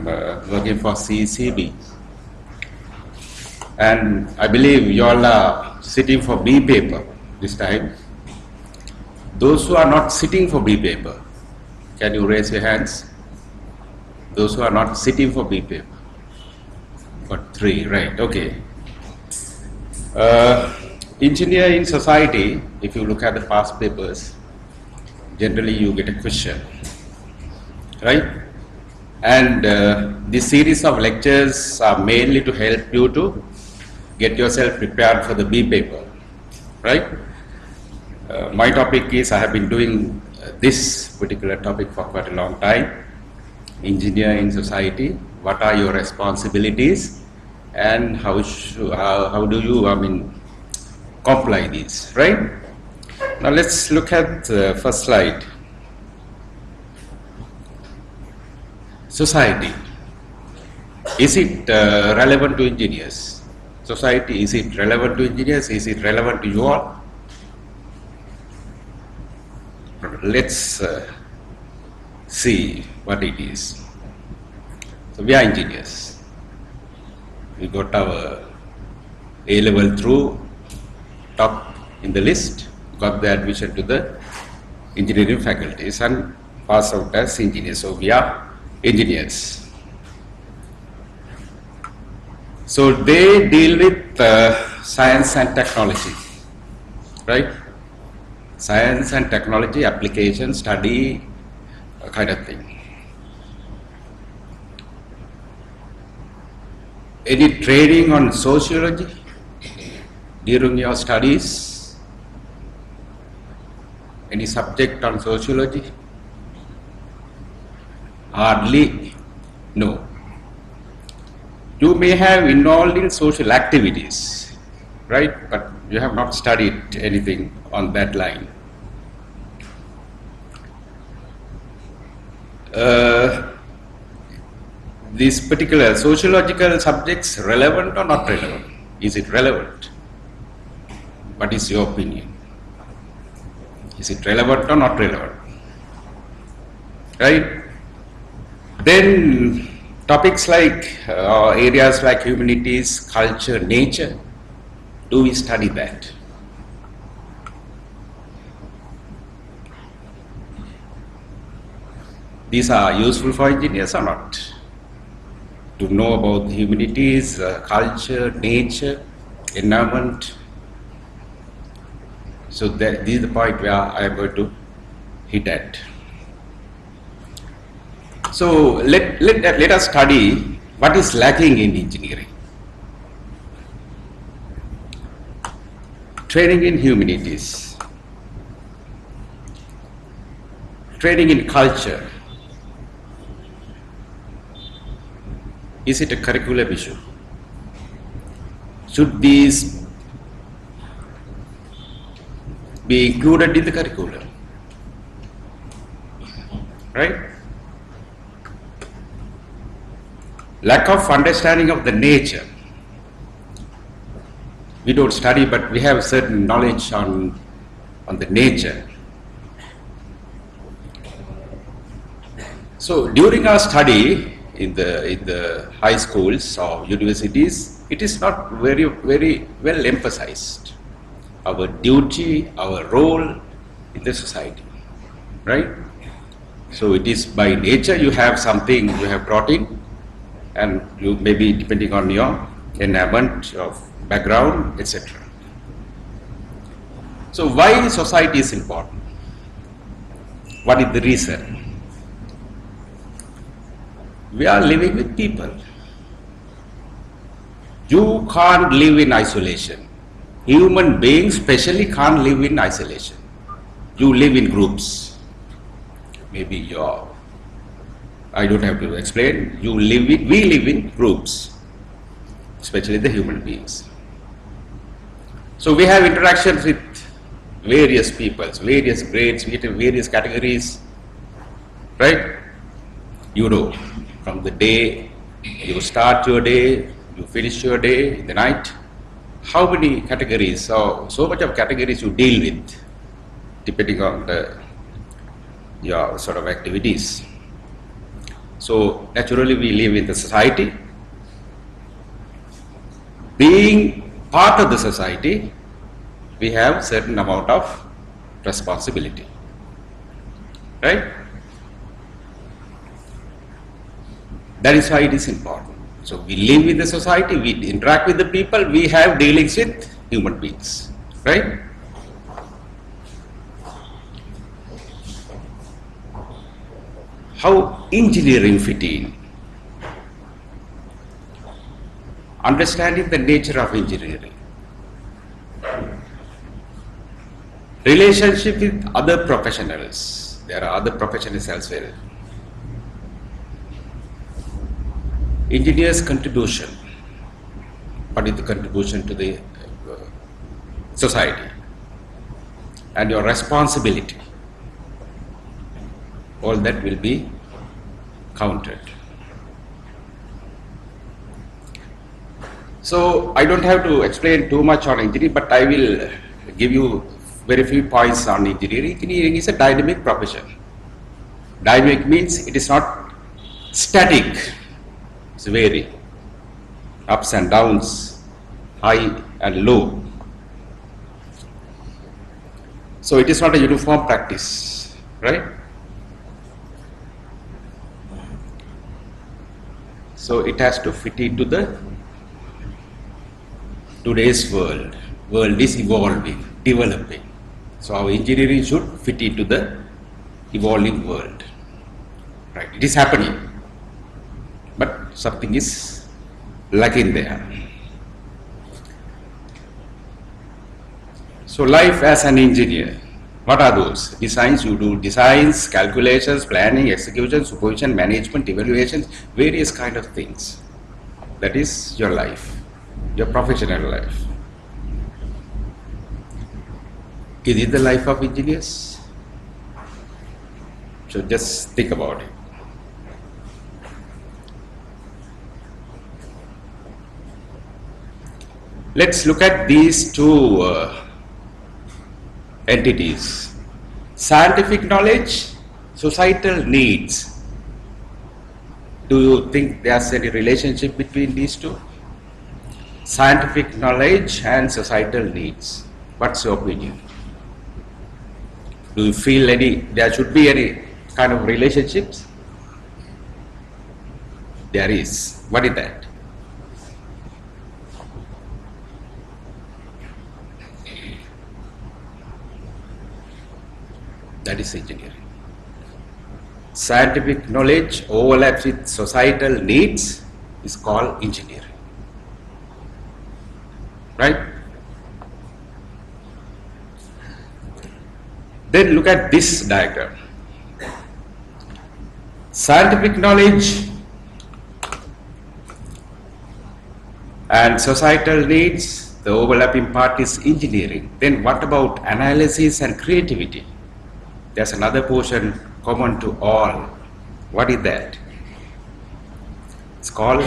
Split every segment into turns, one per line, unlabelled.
I'm working for CCB. And I believe you all are sitting for B paper this time. Those who are not sitting for B paper, can you raise your hands? Those who are not sitting for B paper. Got 3, right, okay. Engineering society, if you look at the past papers, generally you get a question, right? And this series of lectures are mainly to help you to get yourself prepared for the B paper, right? My topic is, I have been doing this particular topic for quite a long time. Engineering society, what are your responsibilities and how do you, comply these, right? Now let's look at the first slide. Society, is it relevant to engineers? Society, is it relevant to engineers? Is it relevant to you all? Let's see what it is. So we are engineers. We got our A level through, top in the list, got the admission to the engineering faculties and passed out as engineers. So we are engineers. So they deal with science and technology, right? Science and technology, application, study, kind of thing. Any training on sociology during your studies? Any subject on sociology? Hardly, no. You may have involved in social activities, right? But you have not studied anything on that line. These particular sociological subjects relevant or not relevant? Is it relevant? What is your opinion? Is it relevant or not relevant? Right? Then topics like areas like humanities, culture, nature, do we study that? These are useful for engineers or not? To know about the humanities, culture, nature, environment. So this is the point where I am going to hit at. So let us study what is lacking in engineering. Training in humanities, training in culture. Is it a curriculum issue? Should these be included in the curriculum? Right? Lack of understanding of the nature. We don't study, but we have certain knowledge on the nature. So during our study in the high schools or universities, it is not very well emphasized. Our duty, our role in the society, right? So it is by nature you have something you have brought in, and you may be depending on your environment of background, etc. So why society is important? What is the reason? We are living with people. You can't live in isolation. Human beings especially can't live in isolation. You live in groups. Maybe I don't have to explain. We live in groups, especially the human beings. So we have interactions with various peoples, various grades, various categories, right? You know, from the day you start your day, you finish your day, in the night, how many categories, so much of categories you deal with, depending on your sort of activities. So naturally we live in the society. Being part of the society, we have certain amount of responsibility, right? That is why it is important. So we live with the society, we interact with the people, we have dealings with human beings, right? How engineering fit in? Understanding the nature of engineering. Relationship with other professionals. There are other professionals elsewhere. Engineers' contribution. What is the contribution to the society? And your responsibility. All that will be counted. So I don't have to explain too much on engineering, but I will give you very few points on engineering. Engineering is a dynamic profession. Dynamic means it is not static. It's vary, ups and downs, high and low. So it is not a uniform practice, right? So it has to fit into the today's world. World is evolving, developing. So our engineering should fit into the evolving world. Right? It is happening, but something is lacking there. So life as an engineer, what are those? Designs, you do designs, calculations, planning, execution, supervision, management, evaluations, various kind of things. That is your life, your professional life. Is it the life of engineers? So just think about it. Let's look at these two entities. Scientific knowledge, societal needs. Do you think there's any relationship between these two? Scientific knowledge and societal needs. What's your opinion? Do you feel there should be any kind of relationships? There is. What is that? That is engineering. Scientific knowledge overlaps with societal needs is called engineering. Right? Then look at this diagram. Scientific knowledge and societal needs, the overlapping part is engineering. Then what about analysis and creativity? There's another portion common to all. What is that? It's called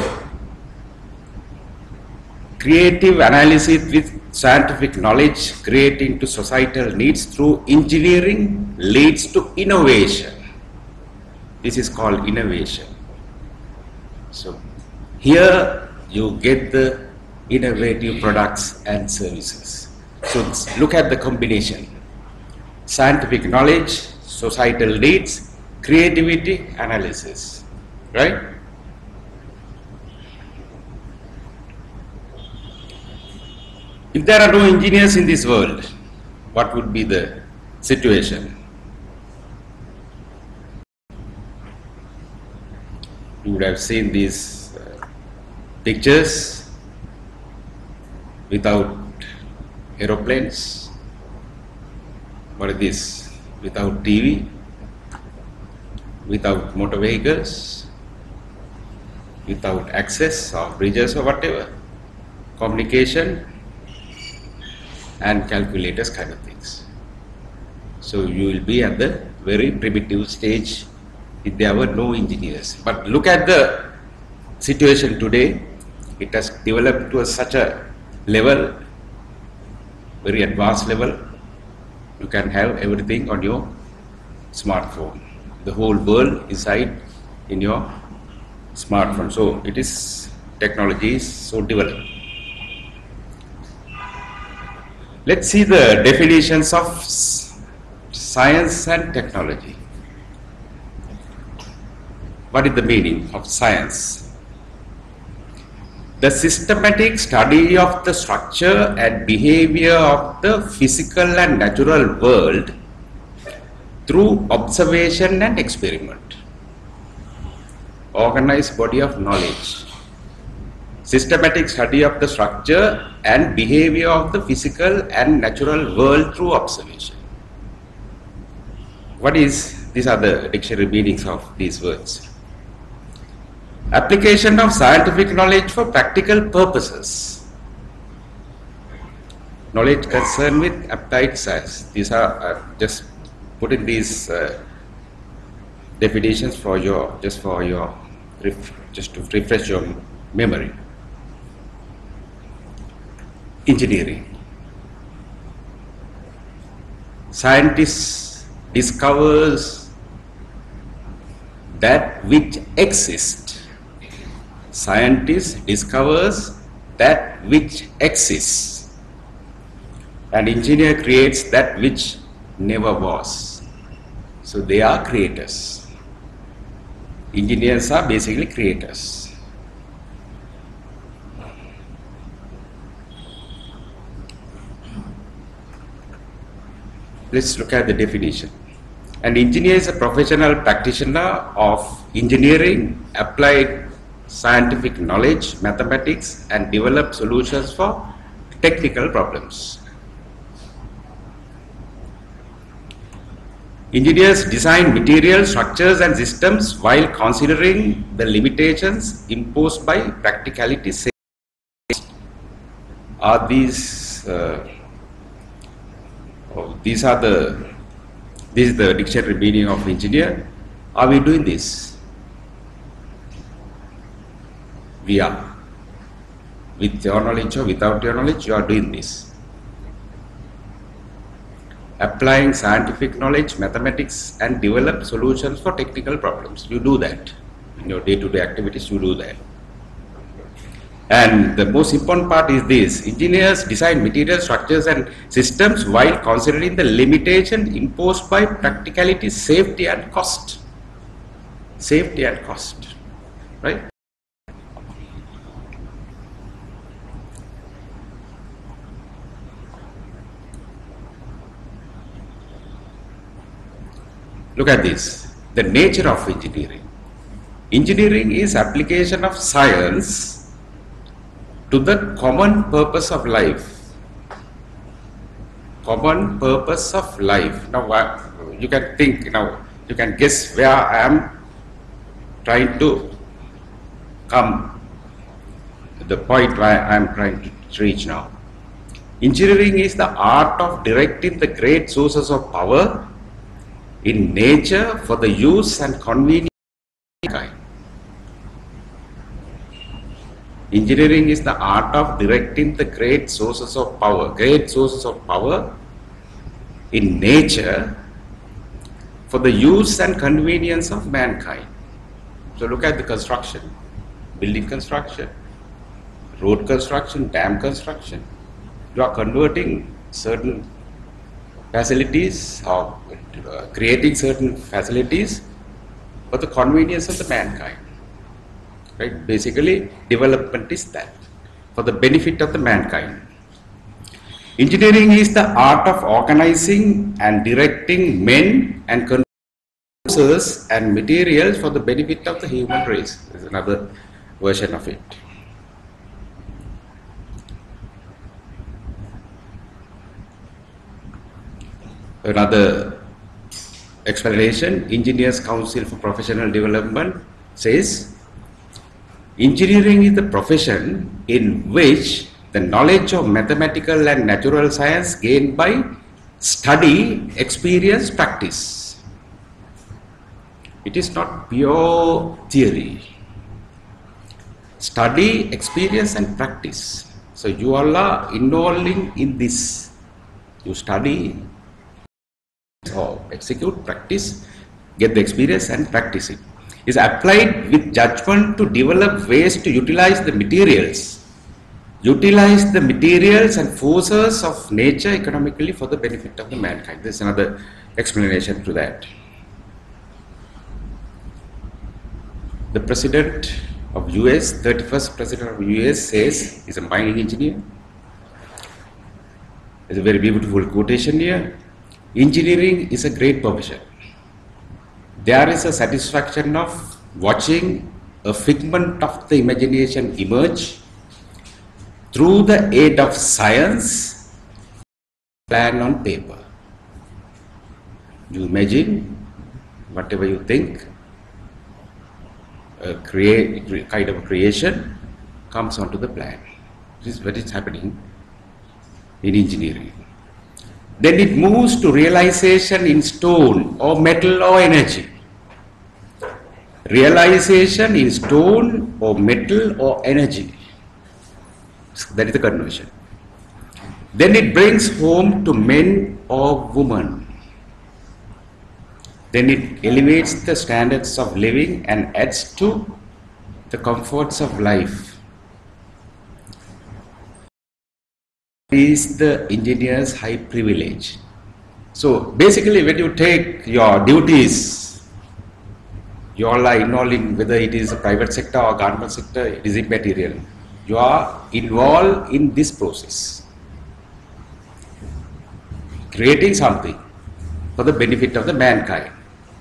creative analysis with scientific knowledge creating to societal needs through engineering leads to innovation. This is called innovation. So here you get the innovative products and services. So look at the combination. Scientific knowledge, societal needs, creativity, analysis, right? If there are no engineers in this world, what would be the situation? You would have seen these pictures without aeroplanes. What is this? Without TV, without motor vehicles, without access or bridges or whatever, communication and calculators kind of things. So you will be at the very primitive stage if there were no engineers. But look at the situation today. It has developed to such a level, very advanced level. You can have everything on your smartphone. The whole world inside in your smartphone. So it is, technology is so developed. Let's see the definitions of science and technology. What is the meaning of science? The systematic study of the structure and behavior of the physical and natural world through observation and experiment. Organized body of knowledge. Systematic study of the structure and behavior of the physical and natural world through observation. These are the dictionary meanings of these words. Application of scientific knowledge for practical purposes. Knowledge concerned with applied science. These are just putting these definitions for just to refresh your memory. Engineering. Scientists discovers that which exists. Scientist discovers that which exists. An engineer creates that which never was. So they are creators. Engineers are basically creators. Let's look at the definition. An engineer is a professional practitioner of engineering, applied scientific knowledge, mathematics, and develop solutions for technical problems. Engineers design materials, structures, and systems while considering the limitations imposed by practicality. Are these? This is the dictionary meaning of engineer. Are we doing this? We are. With your knowledge or without your knowledge, you are doing this. Applying scientific knowledge, mathematics, and develop solutions for technical problems. You do that. In your day-to-day activities, you do that. And the most important part is this: engineers design materials, structures, and systems while considering the limitation imposed by practicality, safety, and cost. Safety and cost, right? Look at this, the nature of engineering. Engineering is application of science to the common purpose of life. Common purpose of life. Now you can think, you can guess where I am trying to come, the point where I am trying to reach now. Engineering is the art of directing the great sources of power in nature for the use and convenience of mankind. Engineering is the art of directing the great sources of power in nature for the use and convenience of mankind. So look at the construction, building construction, road construction, dam construction. You are converting certain facilities or creating certain facilities for the convenience of the mankind. Right? Basically, development is that, for the benefit of the mankind. Engineering is the art of organizing and directing men and resources and materials for the benefit of the human race. This is another version of it. Another explanation, Engineers Council for Professional Development says, engineering is the profession in which the knowledge of mathematical and natural science gained by study, experience, practice. It is not pure theory. Study, experience, and practice. So you all are involving in this. You study, or execute, practice, get the experience and practice it. is applied with judgment to develop ways to utilize the materials and forces of nature economically for the benefit of the mankind. This is another explanation to that. The president of US, 31st president of US says, he's a mining engineer. There's a very beautiful quotation here. Engineering is a great profession. There is a satisfaction of watching a figment of the imagination emerge through the aid of science, plan on paper. You imagine whatever you think, a kind of creation comes onto the plan. This is what is happening in engineering. Then it moves to realization in stone or metal or energy. Realization in stone or metal or energy. That is the conversion. Then it brings home to men or women. Then it elevates the standards of living and adds to the comforts of life. Is the engineer's high privilege. So basically, when you take your duties, you all are involved in, whether it is a private sector or government sector, it is immaterial. You are involved in this process, creating something for the benefit of the mankind.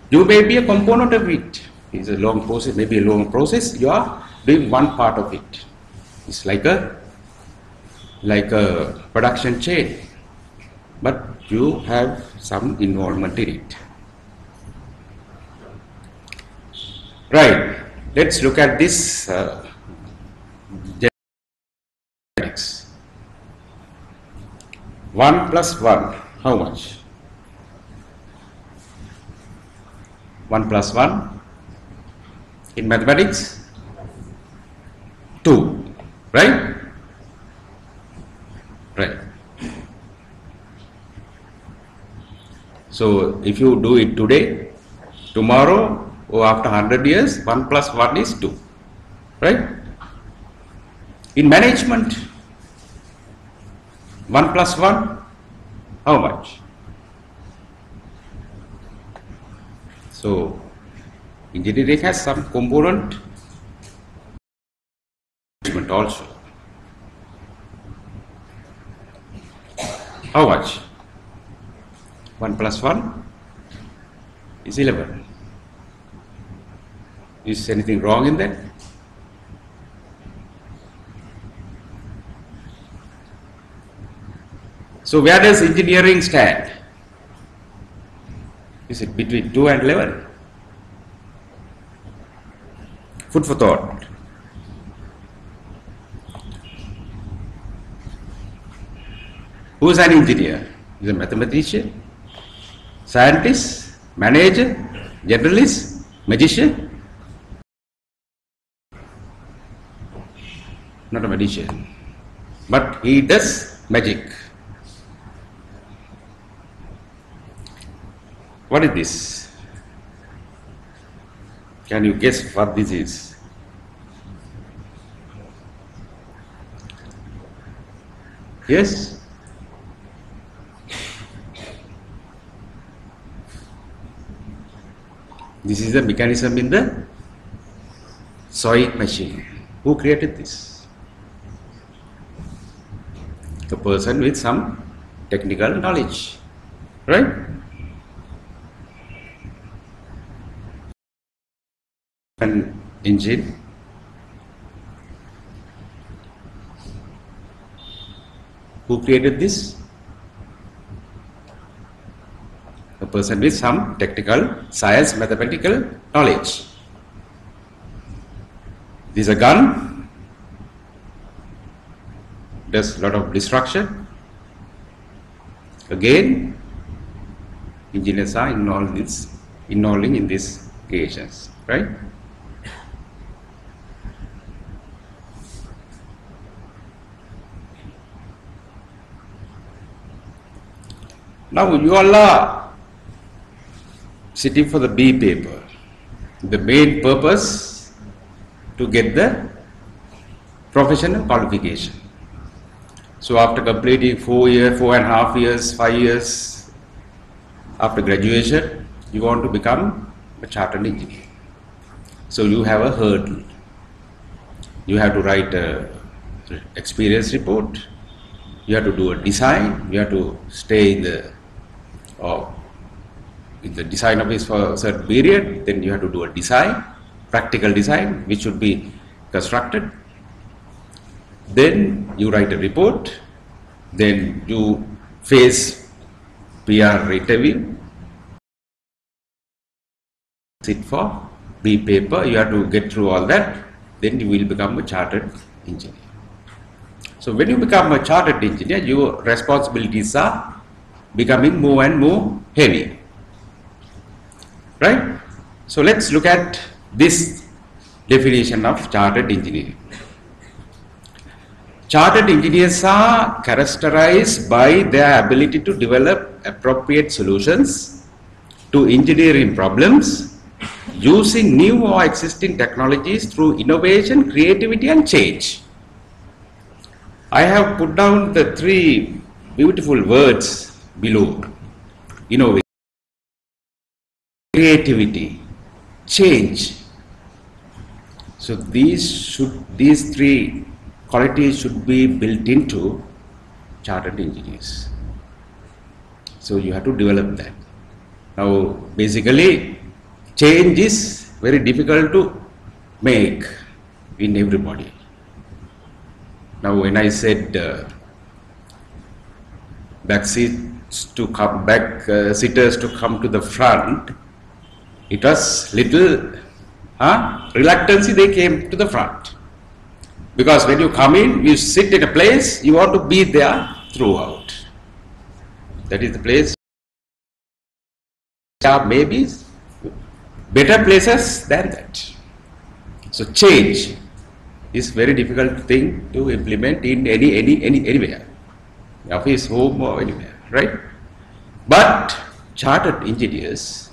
You may be a component of it. It's a long process, maybe a long process. You are doing one part of it. It's like a production chain, but you have some involvement in it. Right, let's look at this genetics. 1 plus 1, how much? 1 plus 1 in mathematics? 2, right? Right. So if you do it today, tomorrow, or after 100 years, 1 plus 1 is 2. Right? In management, 1 plus 1, how much? So engineering has some component management also. How much? 1 plus 1 is 11. Is anything wrong in that? So where does engineering stand? Is it between 2 and 11? Food for thought. Who is an engineer? Is a mathematician, scientist, manager, generalist, magician? Not a magician, but he does magic. What is this? Can you guess what this is? Yes? This is the mechanism in the sewing machine. Who created this? A person with some technical knowledge, right? An engine. Who created this? A person with some technical, science, mathematical knowledge. This is a gun. Does a lot of destruction. Again, engineers are involving in these creations, right? Now you all are sitting for the B paper. the main purpose to get the professional qualification. So after completing 4 years, 4.5 years, 5 years after graduation, you want to become a chartered engineer. So you have a hurdle. You have to write a experience report. You have to do a design. You have to stay in the design office for a certain period. Then you have to do a design, practical design, which should be constructed. Then you write a report. Then you face PR interview. Sit for B paper. You have to get through all that. Then you will become a chartered engineer. So when you become a chartered engineer, your responsibilities are becoming more and more heavy. Right? So let's look at this definition of chartered engineering. Chartered engineers are characterized by their ability to develop appropriate solutions to engineering problems using new or existing technologies through innovation, creativity and change. I have put down the 3 beautiful words below: innovation, creativity, change. So these 3 qualities should be built into chartered engineers. So you have to develop that. Now basically change is very difficult to make in everybody. Now when I said sitters to come to the front, it was little reluctancy they came to the front. Because when you come in, you sit in a place, you want to be there throughout. That is the place. There are maybe better places than that. So change is very difficult thing to implement in anywhere, office, home or anywhere, right? But chartered engineers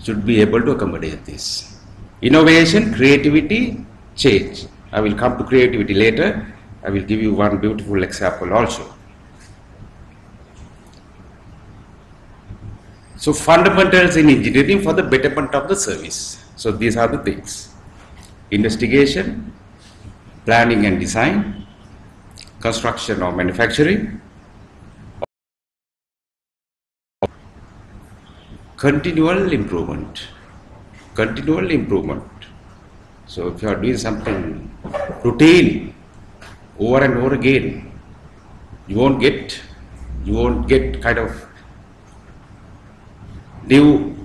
should be able to accommodate this. Innovation, creativity, change. I will come to creativity later. I will give you one beautiful example also. So fundamentals in engineering for the betterment of the service. So these are the things: investigation, planning and design, construction or manufacturing, continual improvement. Continual improvement. So if you are doing something routine over and over again, you won't get kind of new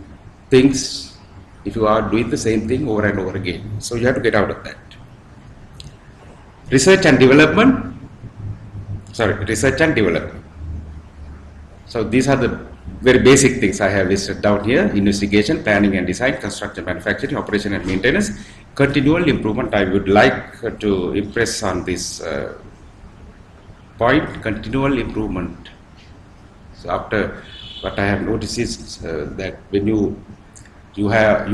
things if you are doing the same thing over and over again. So you have to get out of that. Research and development. So these are the very basic things I have listed down here: investigation, planning and design, construction, manufacturing, operation and maintenance, continual improvement. I would like to impress on this point: continual improvement. So after what I have noticed is that when you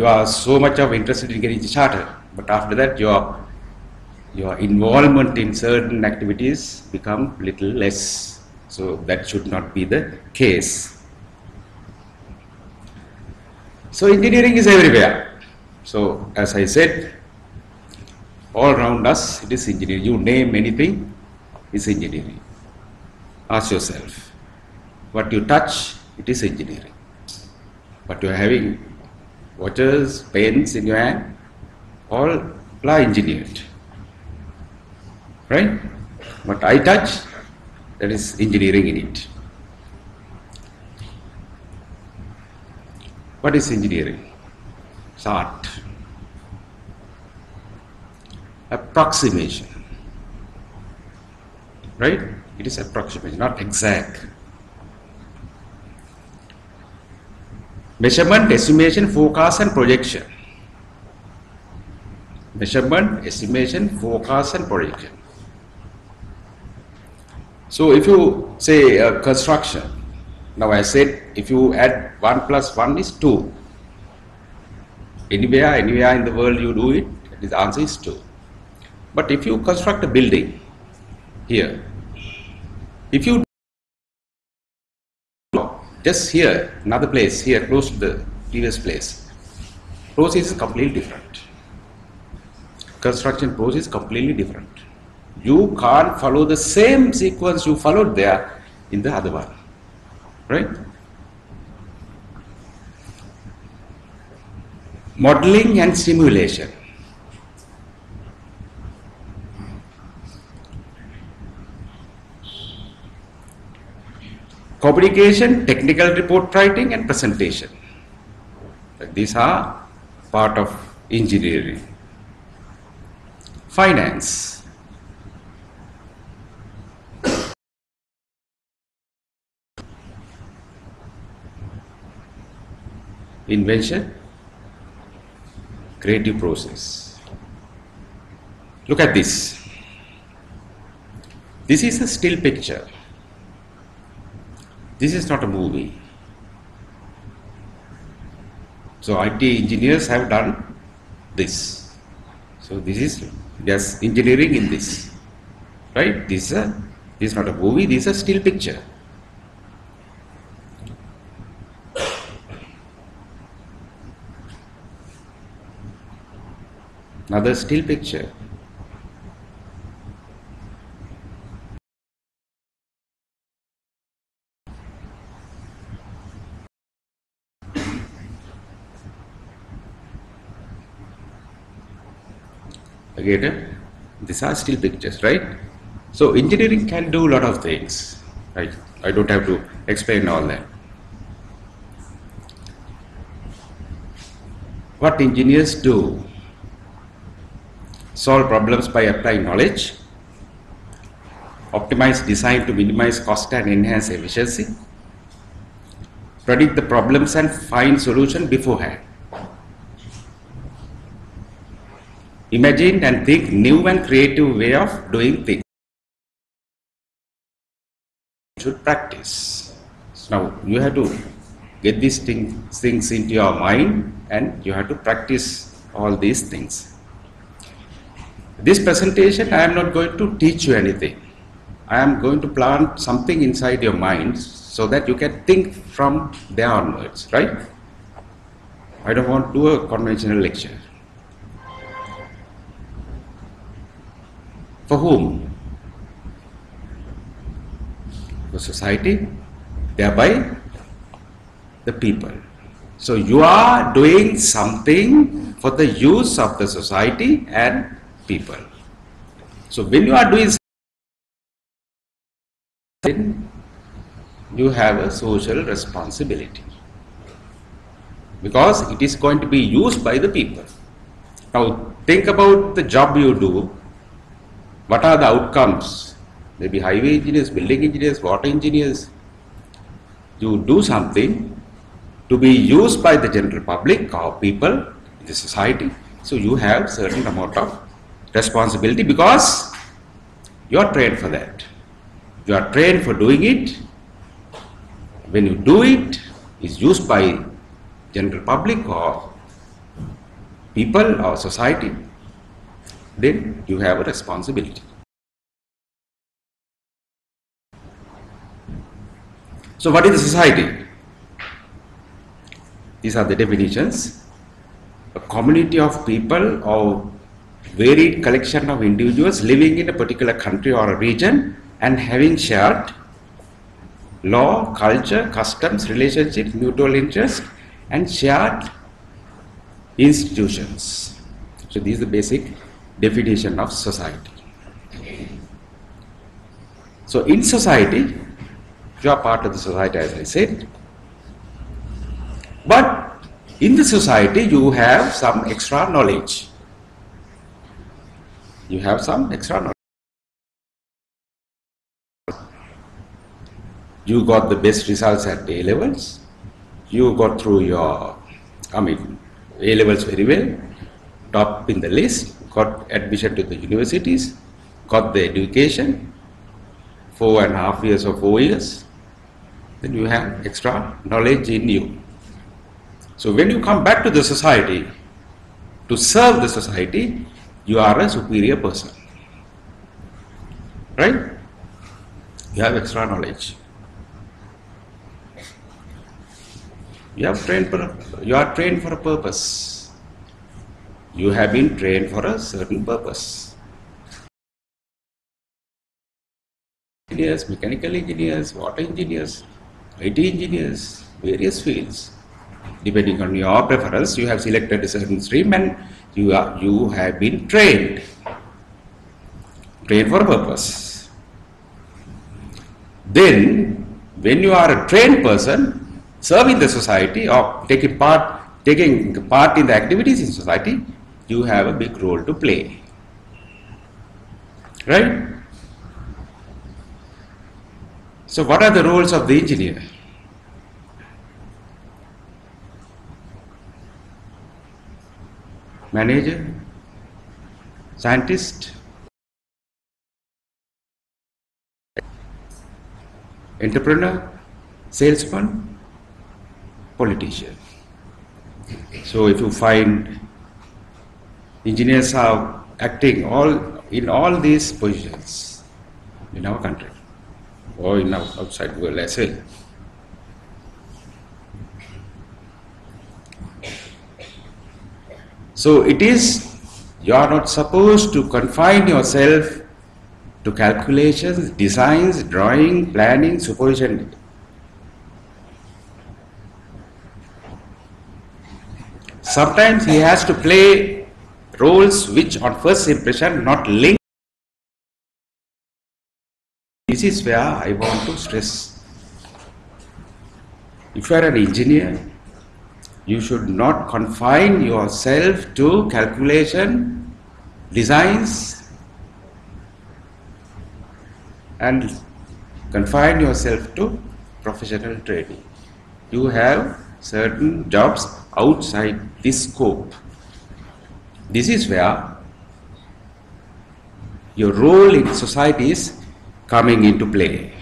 are so much of interested in getting the charter, but after that your involvement in certain activities become little less. So that should not be the case. So engineering is everywhere. So as I said, all around us it is engineering. You name anything, it's engineering. Ask yourself, what you touch, it is engineering. What you are having, watches, pens in your hand, all are engineered. Right? What I touch, that is engineering in it. What is engineering? It's art. Approximation. Right? It is approximation, not exact. Measurement, estimation, forecast and projection. Measurement, estimation, forecast and projection. So if you say construction, now I said if you add 1 plus 1 is 2. Anywhere in the world you do it, the answer is 2. But if you construct a building here, if you just here, another place, here close to the previous place, process is completely different. Construction process is completely different. You can't follow the same sequence you followed there in the other one, right? Modeling and simulation. Communication, technical report writing and presentation. These are part of engineering. Finance. Invention. Creative process. Look at this. This is a still picture. This is not a movie. So IT engineers have done this. So this is just engineering in this, right? This is not a movie. This is a still picture. Another still picture. Again, these are still pictures, right? So engineering can do a lot of things, right? I don't have to explain all that. What engineers do? Solve problems by applying knowledge, optimize design to minimize cost and enhance efficiency, predict the problems and find solution beforehand. Imagine and think new and creative way of doing things. You should practice. So now you have to get these things into your mind and you have to practice all these things. This presentation, I am not going to teach you anything. I am going to plant something inside your mind so that you can think from there onwards, right? I don't want to do a conventional lecture. For whom? For society, thereby the people. So you are doing something for the use of the society and people. So when you are doing something, you have a social responsibility because it is going to be used by the people. Now think about the job you do. What are the outcomes? Maybe highway engineers, building engineers, water engineers. You do something to be used by the general public or people in the society. So you have certain amount of responsibility because you are trained for that. You are trained for doing it. When you do it, it's used by general public or people or society, then you have a responsibility. So what is the society? These are the definitions. A community of people or varied collection of individuals living in a particular country or a region and having shared law, culture, customs, relationships, mutual interest and shared institutions. So this is the basic definition of society. So in society, you are part of the society as I said, but in the society you have some extra knowledge. You have some extra knowledge. You got the best results at A levels. You got through your, A levels very well, top in the list, got admission to the universities, got the education, 4.5 years or 4 years. Then you have extra knowledge in you. So when you come back to the society, to serve the society, you are a superior person. Right? You have extra knowledge. You are trained for a purpose. You have been trained for a certain purpose. Engineers, mechanical engineers, water engineers, IT engineers, various fields. Depending on your preference, you have selected a certain stream and you have been trained for a purpose. Then, when you are a trained person, serving the society or taking part in the activities in society, you have a big role to play. Right? So what are the roles of the engineer? Manager, scientist, entrepreneur, salesman, politician. So if you find engineers are acting in all these positions in our country or in our outside world as well. So you are not supposed to confine yourself to calculations, designs, drawing, planning, supervision. Sometimes he has to play roles which on first impression not linked. This is where I want to stress. If you are an engineer, you should not confine yourself to calculation, designs, and confine yourself to professional training. You have certain jobs outside this scope. This is where your role in society is coming into play.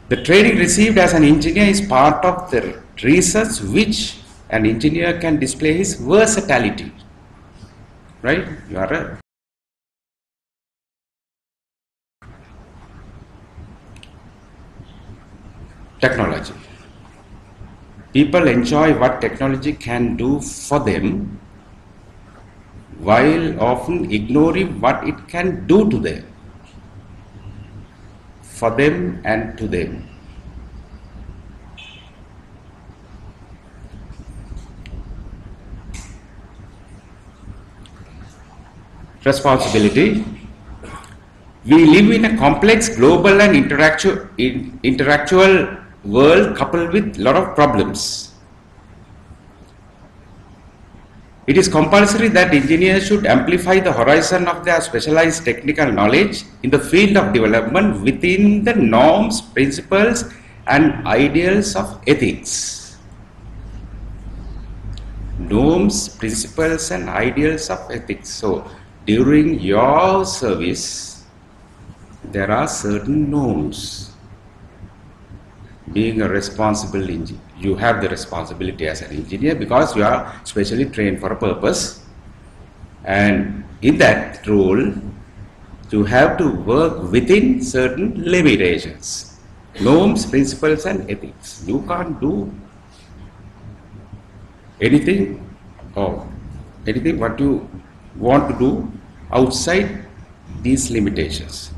The training received as an engineer is part of the reasons which an engineer can display his versatility. Right? You are a technology. People enjoy what technology can do for them while often ignoring what it can do to them, for them and to them. Responsibility. We live in a complex, global and interactual world coupled with a lot of problems. It is compulsory that engineers should amplify the horizon of their specialized technical knowledge in the field of development within the norms, principles and ideals of ethics. Norms, principles and ideals of ethics. So, during your service, there are certain norms. Being a responsible engineer, you have the responsibility as an engineer because you are specially trained for a purpose, and in that role you have to work within certain limitations, norms, principles and ethics. You can't do anything what you want to do outside these limitations.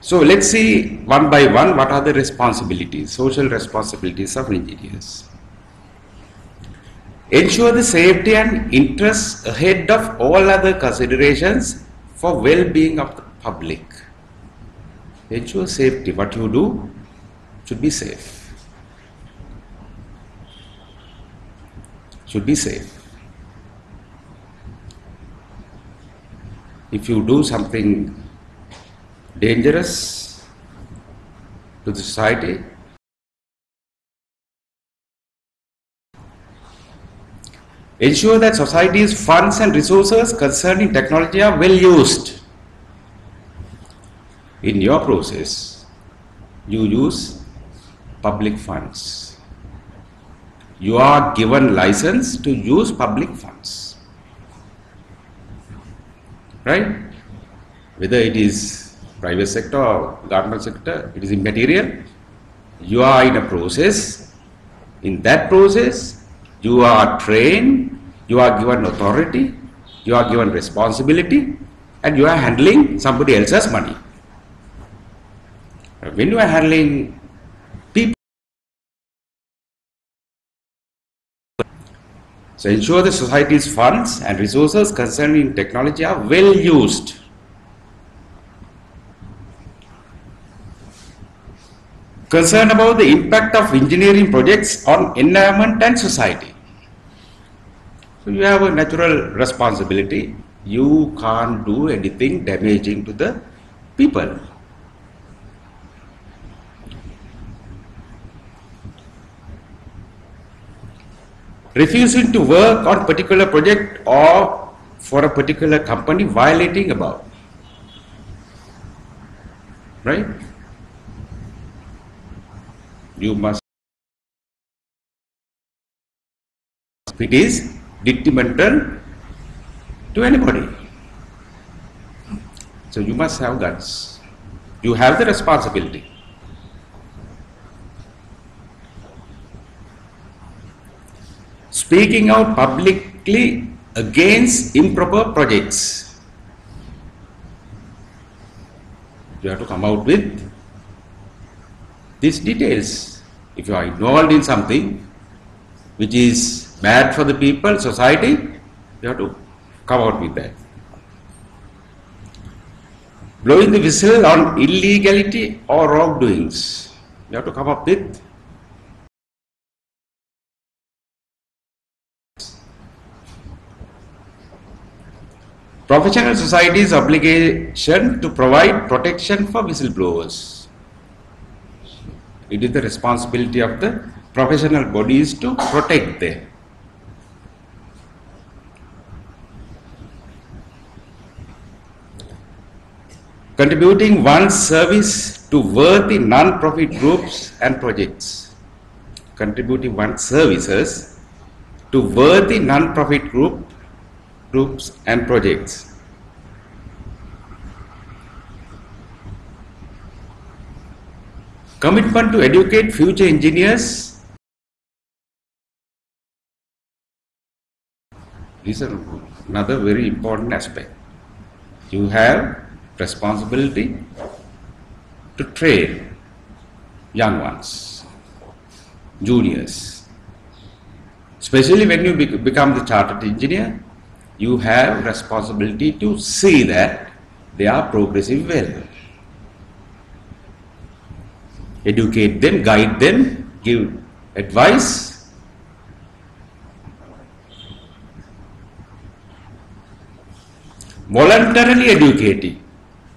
So let's see one by one what are the responsibilities, social responsibilities of engineers. Ensure the safety and interests ahead of all other considerations for well-being of the public. Ensure safety. What you do should be safe. Should be safe. If you do something dangerous to the society, ensure that society's funds and resources concerning technology are well used. in your process, you use public funds. You are given license to use public funds, right? Whether it is private sector or government sector, it is immaterial. You are in a process. In that process, you are trained, you are given authority, you are given responsibility, and you are handling somebody else's money. When you are handling people, so ensure the society's funds and resources concerned in technology are well used. Concerned about the impact of engineering projects on environment and society. So you have a natural responsibility. You can't do anything damaging to the people. Refusing to work on a particular project or for a particular company violating above. Right? You must, if it is detrimental to anybody. So you must have guts. You have the responsibility. Speaking out publicly against improper projects. You have to come out with these details. If you are involved in something which is bad for the people, society, you have to come out with that. Blowing the whistle on illegality or wrongdoings. You have to come up with professional society's obligation to provide protection for whistleblowers. It is the responsibility of the professional bodies to protect them. Contributing one's service to worthy non-profit groups and projects. Contributing one's services to worthy non-profit groups and projects. Commitment to educate future engineers. This is another very important aspect. You have responsibility to train young ones, juniors. Especially when you become the chartered engineer, you have responsibility to see that they are progressing well. Educate them, guide them, give advice. Voluntarily educating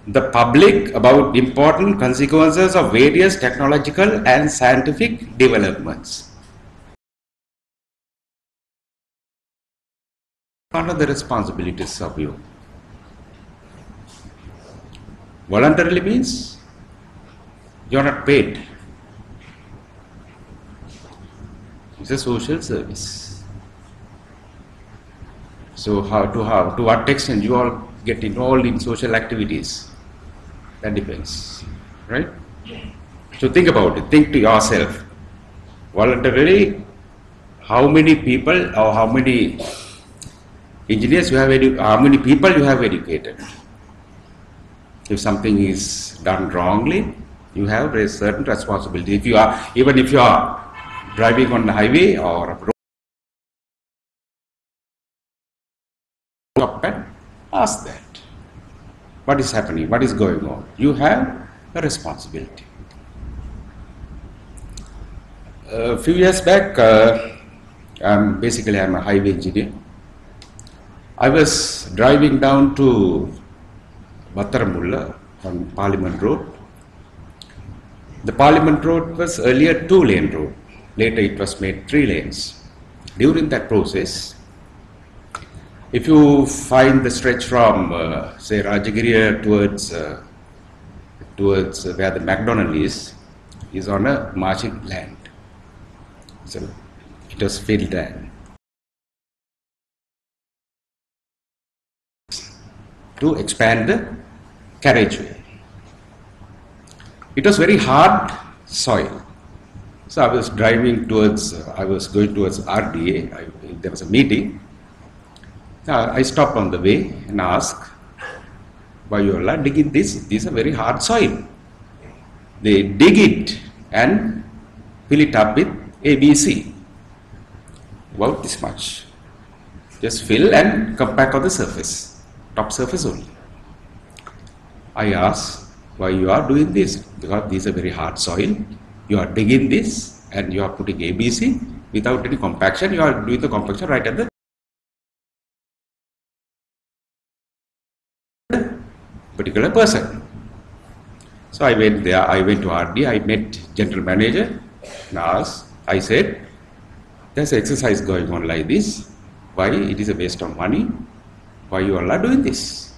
the public about important consequences of various technological and scientific developments. What are the responsibilities of you? Voluntarily means you are not paid. It's a social service. So to what extent you all get involved in social activities? That depends, right? So think about it. Think to yourself. Voluntarily, how many people or how many engineers you have how many people you have educated? If something is done wrongly, you have a certain responsibility. If you are, even if you are driving on the highway or a road, up and ask that. What is happening? What is going on? You have a responsibility. A few years back, I'm a highway engineer. I was driving down to Battaramulla on Parliament Road. The Parliament Road was earlier 2-lane road. Later it was made 3 lanes. During that process, if you find the stretch from say Rajagiriya towards towards where the McDonald is on a margin land. So it was filled land to expand the carriageway. It was very hard soil. So I was driving towards, I was going towards RDA, there was a meeting. I stopped on the way and asked, why you are digging this? This is a very hard soil. They dig it and fill it up with ABC. About this much. Just fill and come back on the surface, top surface only. I asked, why you are doing this? Because this is a very hard soil. You are digging this and you are putting ABC without any compaction. You are doing the compaction right at the particular person. So I went there, I went to RD, I met general manager and asked, I said, there's an exercise going on like this. Why? It is a waste of money. Why you all are doing this?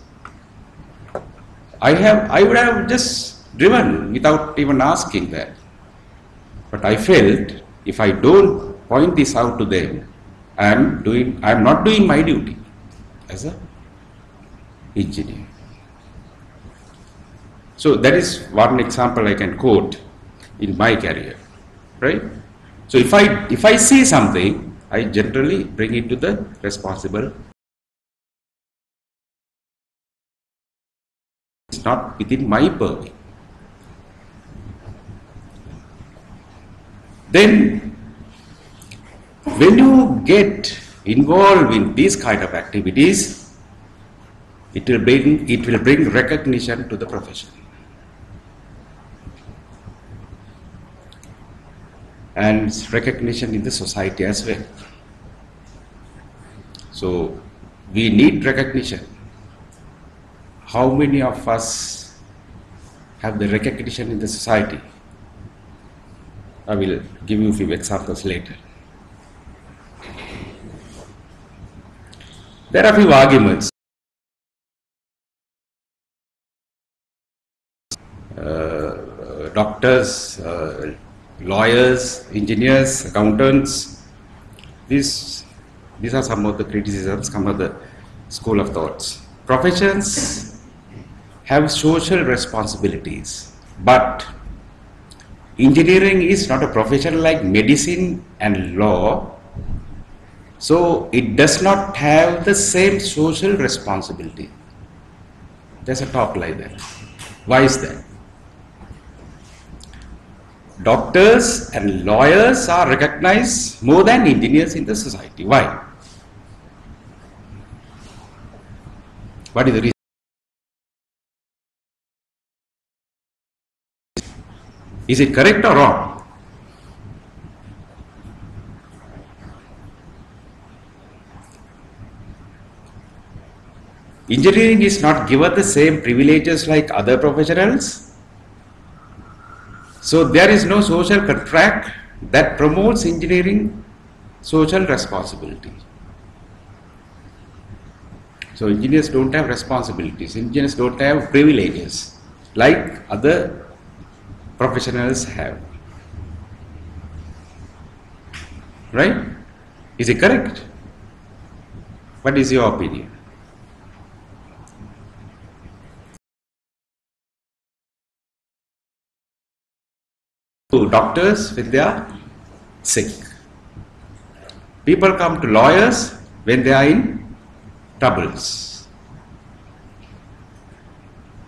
I would have just driven without even asking that. But I felt if I don't point this out to them, I am not doing my duty as an engineer. So that is one example I can quote in my career, right? So if I see something, I generally bring it to the responsible. It's not within my purview. Then, when you get involved in these kind of activities, it will bring recognition to the profession. And recognition in the society as well. So we need recognition. How many of us have the recognition in the society? I will give you a few examples later. There are a few arguments. Doctors, lawyers, engineers, accountants, these are some of the criticisms, some of the school of thoughts. Professions have social responsibilities, but engineering is not a profession like medicine and law, so it does not have the same social responsibility. There's a talk like that. Why is that? Doctors and lawyers are recognized more than engineers in the society. Why? What is the reason? Is it correct or wrong? Engineering is not given the same privileges like other professionals. So there is no social contract that promotes engineering social responsibility. So engineers don't have responsibilities, engineers don't have privileges like other professionals have. Right? Is it correct? What is your opinion? To doctors when they are sick. People come to lawyers when they are in troubles.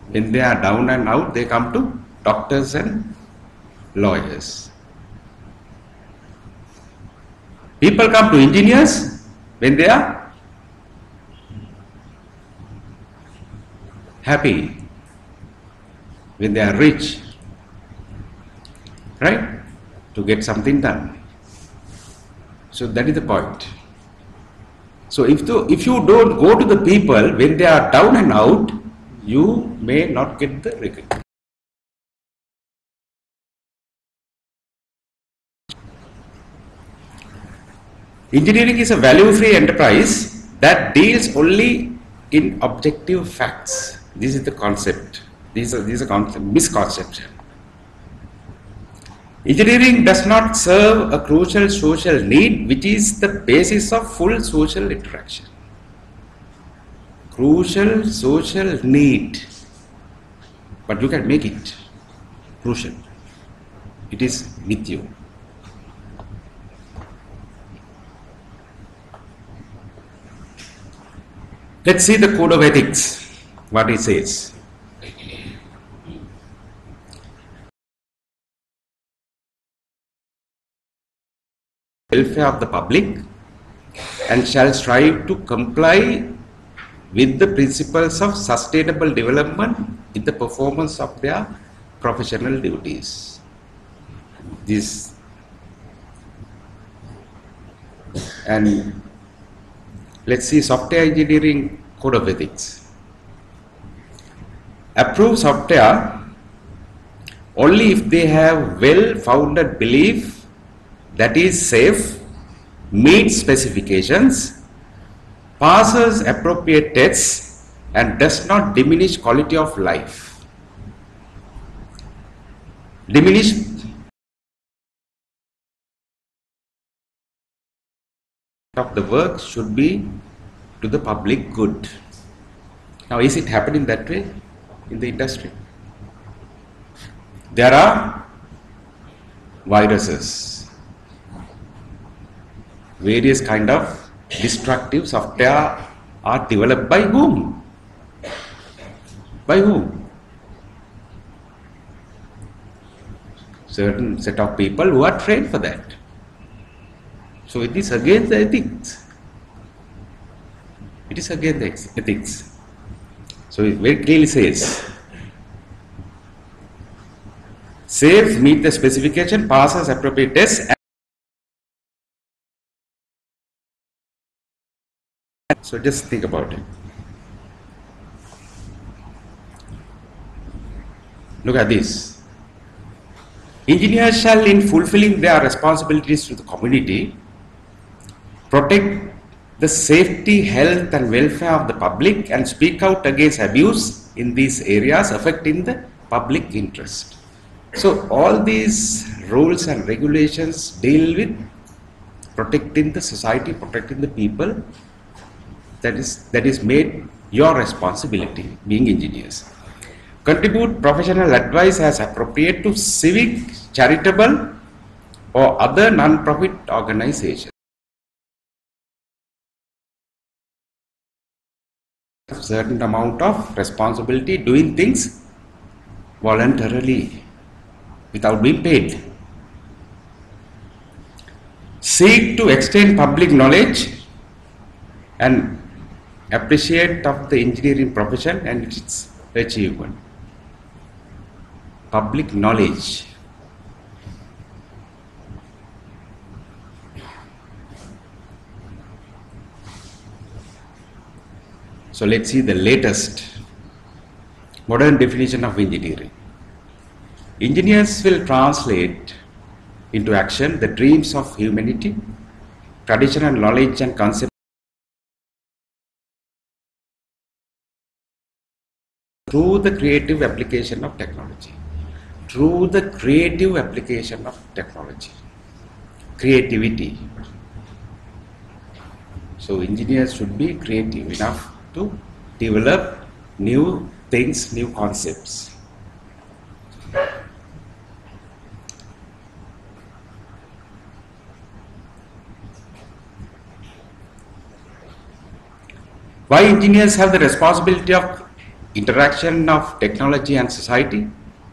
When they are down and out, they come to doctors and lawyers. People come to engineers when they are happy, when they are rich. Right? To get something done. So that is the point. So if you don't go to the people when they are down and out, you may not get the recognition. Engineering is a value-free enterprise that deals only in objective facts. This is the concept These are misconception. Engineering does not serve a crucial social need, which is the basis of full social interaction. Crucial social need, but you can make it crucial. It is with you. Let's see the code of ethics, what it says. Welfare of the public and shall strive to comply with the principles of sustainable development in the performance of their professional duties. This and let's see software engineering code of ethics. Approve software only if they have well-founded belief that is safe, meets specifications, passes appropriate tests, and does not diminish quality of life. Diminish of the work should be to the public good. Now, is it happening that way in the industry? There are viruses, various kind of destructive software are developed by whom? By whom? Certain set of people who are trained for that. So it is against the ethics. It is against the ethics. So it very clearly says, safe, meet the specification, passes appropriate tests. So just think about it. Look at this. Engineers shall, in fulfilling their responsibilities to the community, protect the safety, health and welfare of the public and speak out against abuse in these areas affecting the public interest. So all these rules and regulations deal with protecting the society, protecting the people. That is made your responsibility, being engineers. Contribute professional advice as appropriate to civic, charitable or other non-profit organizations. Certain amount of responsibility, doing things voluntarily without being paid. Seek to extend public knowledge and appreciate of the engineering profession and its achievement. Public knowledge. So let's see the latest modern definition of engineering. Engineers will translate into action the dreams of humanity, traditional knowledge and concepts through the creative application of technology. Through the creative application of technology. Creativity. So engineers should be creative enough to develop new things, new concepts. Why engineers have the responsibility of interaction of technology and society?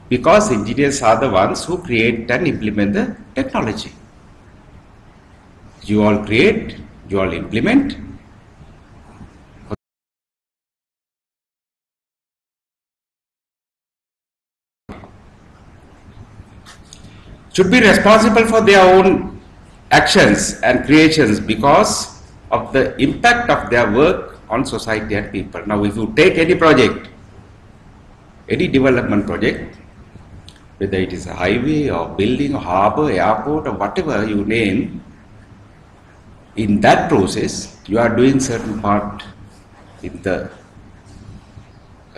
Because engineers are the ones who create and implement the technology. You all create, you all implement. Should be responsible for their own actions and creations because of the impact of their work on society and people. Now, if you take any project, any development project, whether it is a highway or building or harbour, airport or whatever you name, in that process, you are doing certain part in the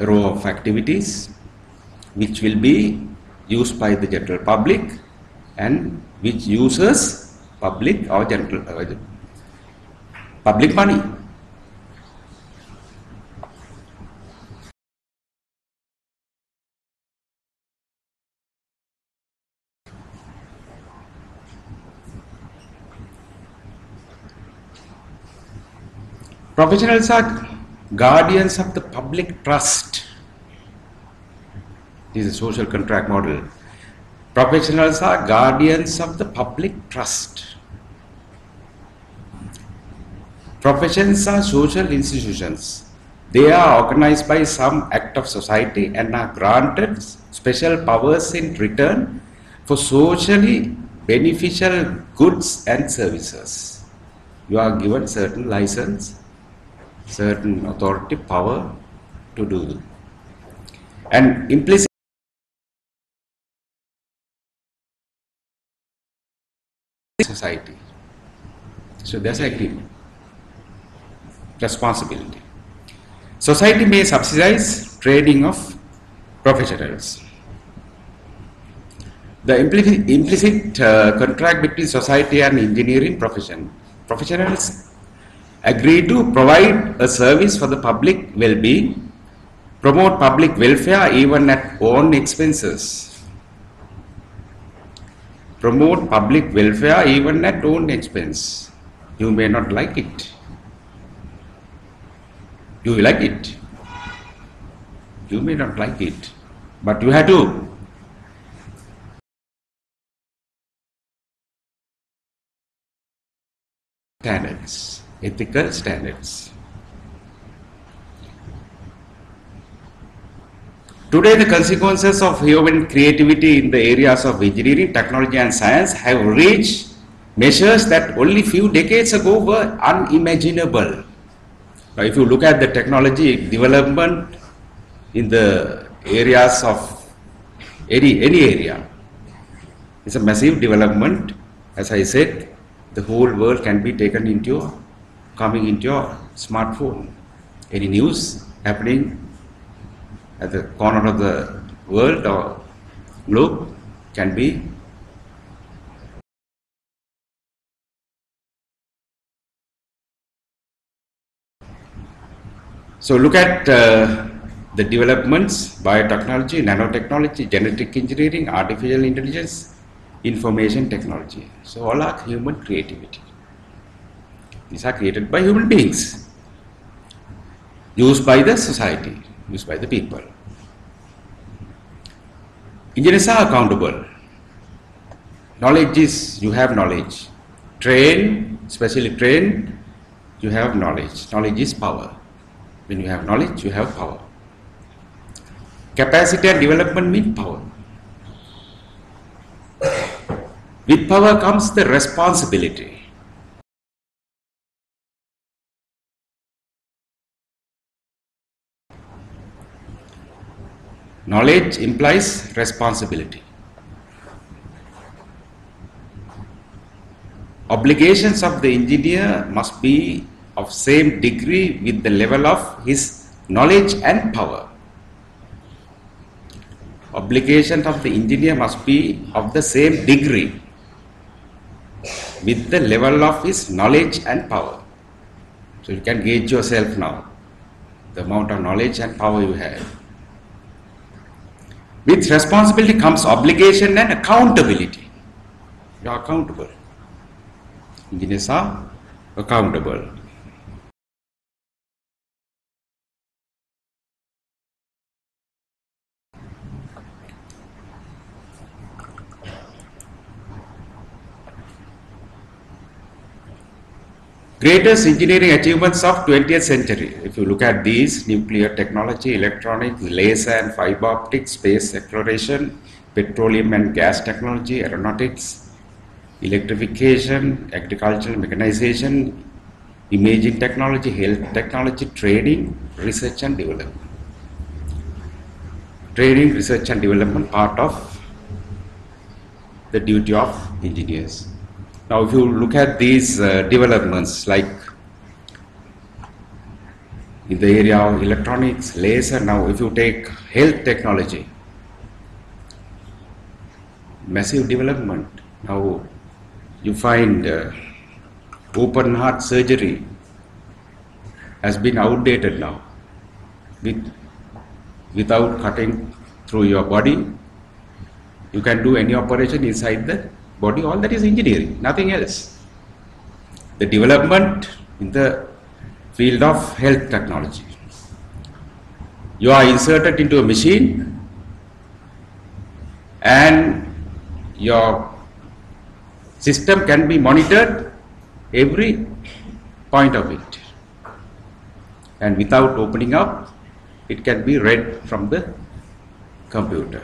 row of activities which will be used by the general public and which uses public or general public money. Professionals are guardians of the public trust. This is a social contract model. Professionals are guardians of the public trust. Professions are social institutions. They are organized by some act of society and are granted special powers in return for socially beneficial goods and services. You are given certain license, certain authority, power to do. And implicit society. So there's agreement. Responsibility. Society may subsidize training of professionals. The implicit contract between society and engineering profession. Professionals agree to provide a service for the public well-being, promote public welfare even at own expenses. Promote public welfare even at own expense. You may not like it. Do you like it? You may not like it, but you have to. Standards, ethical standards. Today, the consequences of human creativity in the areas of engineering, technology and science have reached measures that only few decades ago were unimaginable. Now, if you look at the technology development in the areas of any area, it's a massive development. As I said, the whole world can be taken into coming into your smartphone. Any news happening at the corner of the world or globe can be so look at the developments, biotechnology, nanotechnology, genetic engineering, artificial intelligence, information technology. So all are human creativity. These are created by human beings, used by the society, used by the people. Engineers are accountable. Knowledge is, you have knowledge. Train, specially trained, you have knowledge. Knowledge is power. When you have knowledge, you have power. Capacity and development mean power. With power comes the responsibility. Knowledge implies responsibility. Obligations of the engineer must be of same degree with the level of his knowledge and power. Obligations of the engineer must be of the same degree with the level of his knowledge and power. So you can gauge yourself now, the amount of knowledge and power you have. With responsibility comes obligation and accountability. You are accountable. Engineers are accountable. Greatest engineering achievements of 20th century. If you look at these, nuclear technology, electronics, laser and fiber optics, space exploration, petroleum and gas technology, aeronautics, electrification, agricultural mechanization, imaging technology, health technology, training, research and development. Training, research and development part of the duty of engineers. Now, if you look at these developments, like in the area of electronics, laser, now if you take health technology, massive development. Now you find open heart surgery has been outdated now. Without cutting through your body, you can do any operation inside the body. All that is engineering, nothing else. The development in the field of health technology. You are inserted into a machine and your system can be monitored every point of it. And without opening up, it can be read from the computer.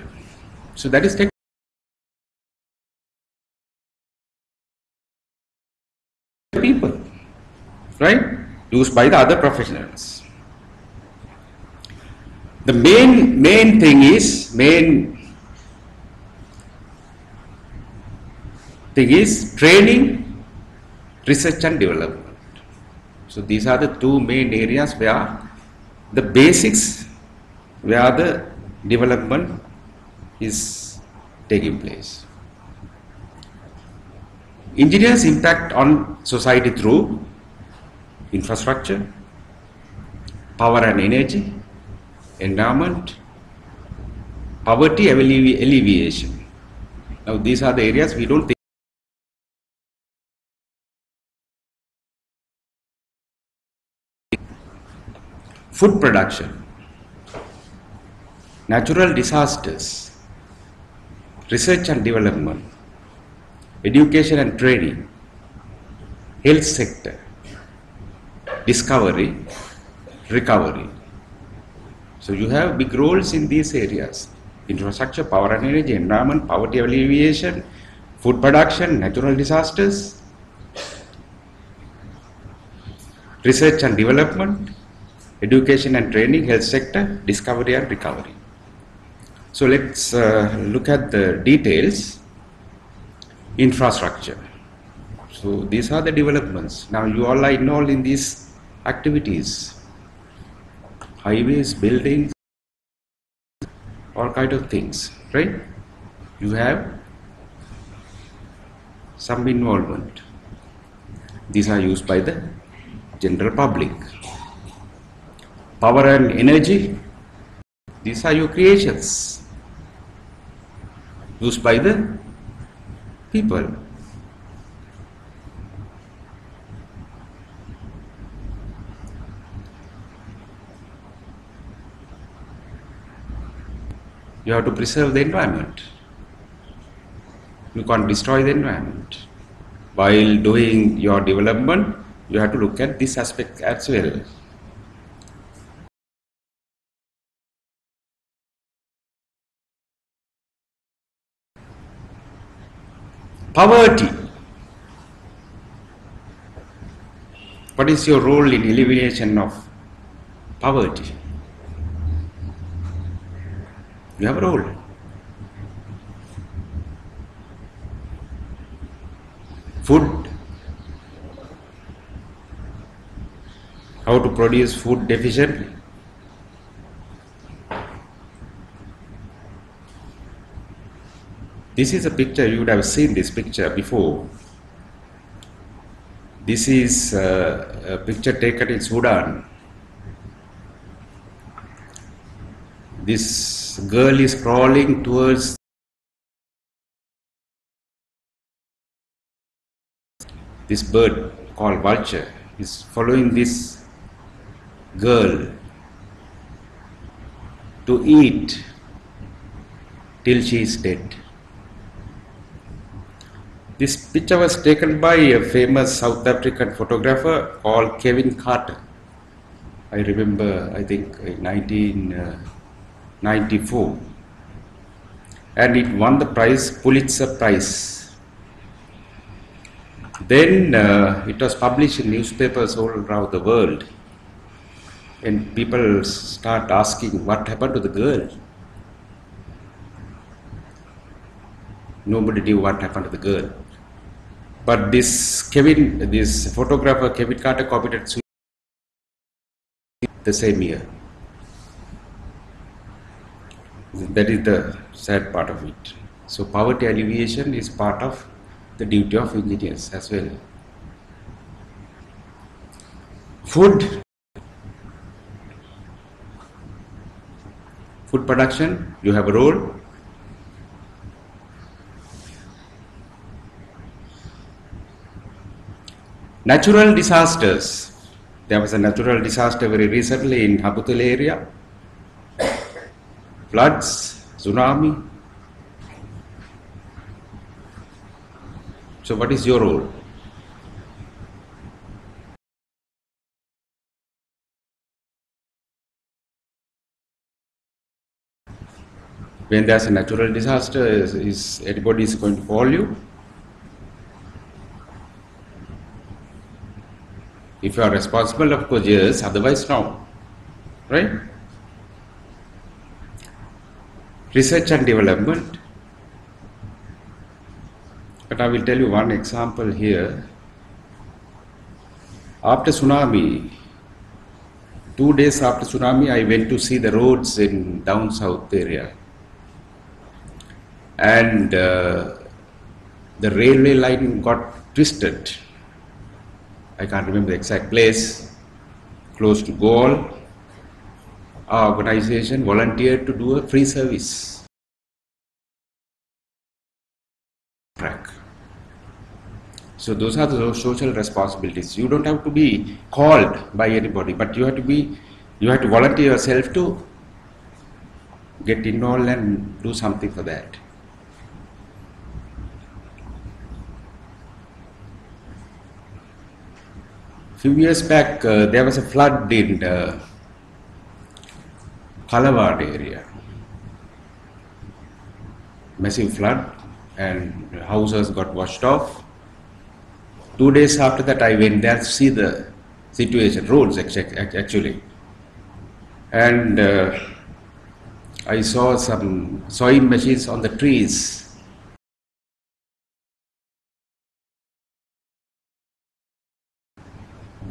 So that is people, right? Used by the other professionals. The main thing is training, research and development. So these are the two main areas where the basics, where the development is taking place. Engineers impact on society through infrastructure, power and energy, environment, poverty alleviation. Now these are the areas we don't think. Food production, natural disasters, research and development, education and training, health sector, discovery, recovery. So you have big roles in these areas: infrastructure, power and energy, environment, poverty alleviation, food production, natural disasters, research and development, education and training, health sector, discovery and recovery. So let's look at the details. Infrastructure. So these are the developments. Now you all are involved in these activities. Highways, buildings, all kind of things, right? You have some involvement. These are used by the general public. Power and energy, these are your creations, used by the people. You have to preserve the environment. You can't destroy the environment. While doing your development, you have to look at this aspect as well. Poverty. What is your role in elimination of poverty? You have a role. Food. How to produce food efficiently. This is a picture, you would have seen this picture before. This is a picture taken in Sudan. This girl is crawling towards this bird called vulture, is following this girl to eat till she is dead. This picture was taken by a famous South African photographer called Kevin Carter. I remember, I think in 1994. And it won the prize, Pulitzer Prize. Then it was published in newspapers all around the world. And people start asking, what happened to the girl? Nobody knew what happened to the girl. But this photographer, Kevin Carter, committed suicide the same year. That is the sad part of it. So poverty alleviation is part of the duty of engineers as well. Food production, you have a role. Natural disasters. There was a natural disaster very recently in Habutul area. Floods, tsunami. So what is your role? When there's a natural disaster, is anybody is going to call you? If you are responsible, of course, yes, otherwise no. Right? Research and development. But I will tell you one example here. After tsunami, 2 days after tsunami, I went to see the roads in down south area. And the railway line got twisted. I can't remember the exact place, close to Goal. Our organization volunteered to do a free service track. So those are the social responsibilities. You don't have to be called by anybody, but you have to volunteer yourself to get involved and do something for that. Few years back, there was a flood in Kalawad area. Massive flood, and houses got washed off. 2 days after that, I went there to see the situation, roads actually. And I saw some sewing machines on the trees.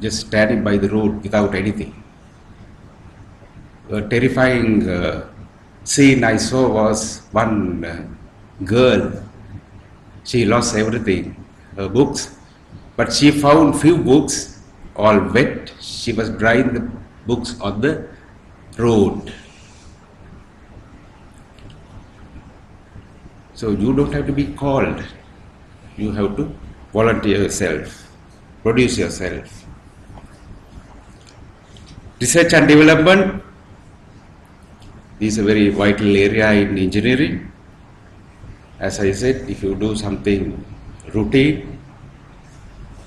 Just standing by the road without anything. A terrifying scene I saw was one girl. She lost everything, her books, but she found few books all wet. She was drying the books on the road. So you don't have to be called. You have to volunteer yourself, produce yourself. Research and development is a very vital area in engineering. As I said, if you do something routine,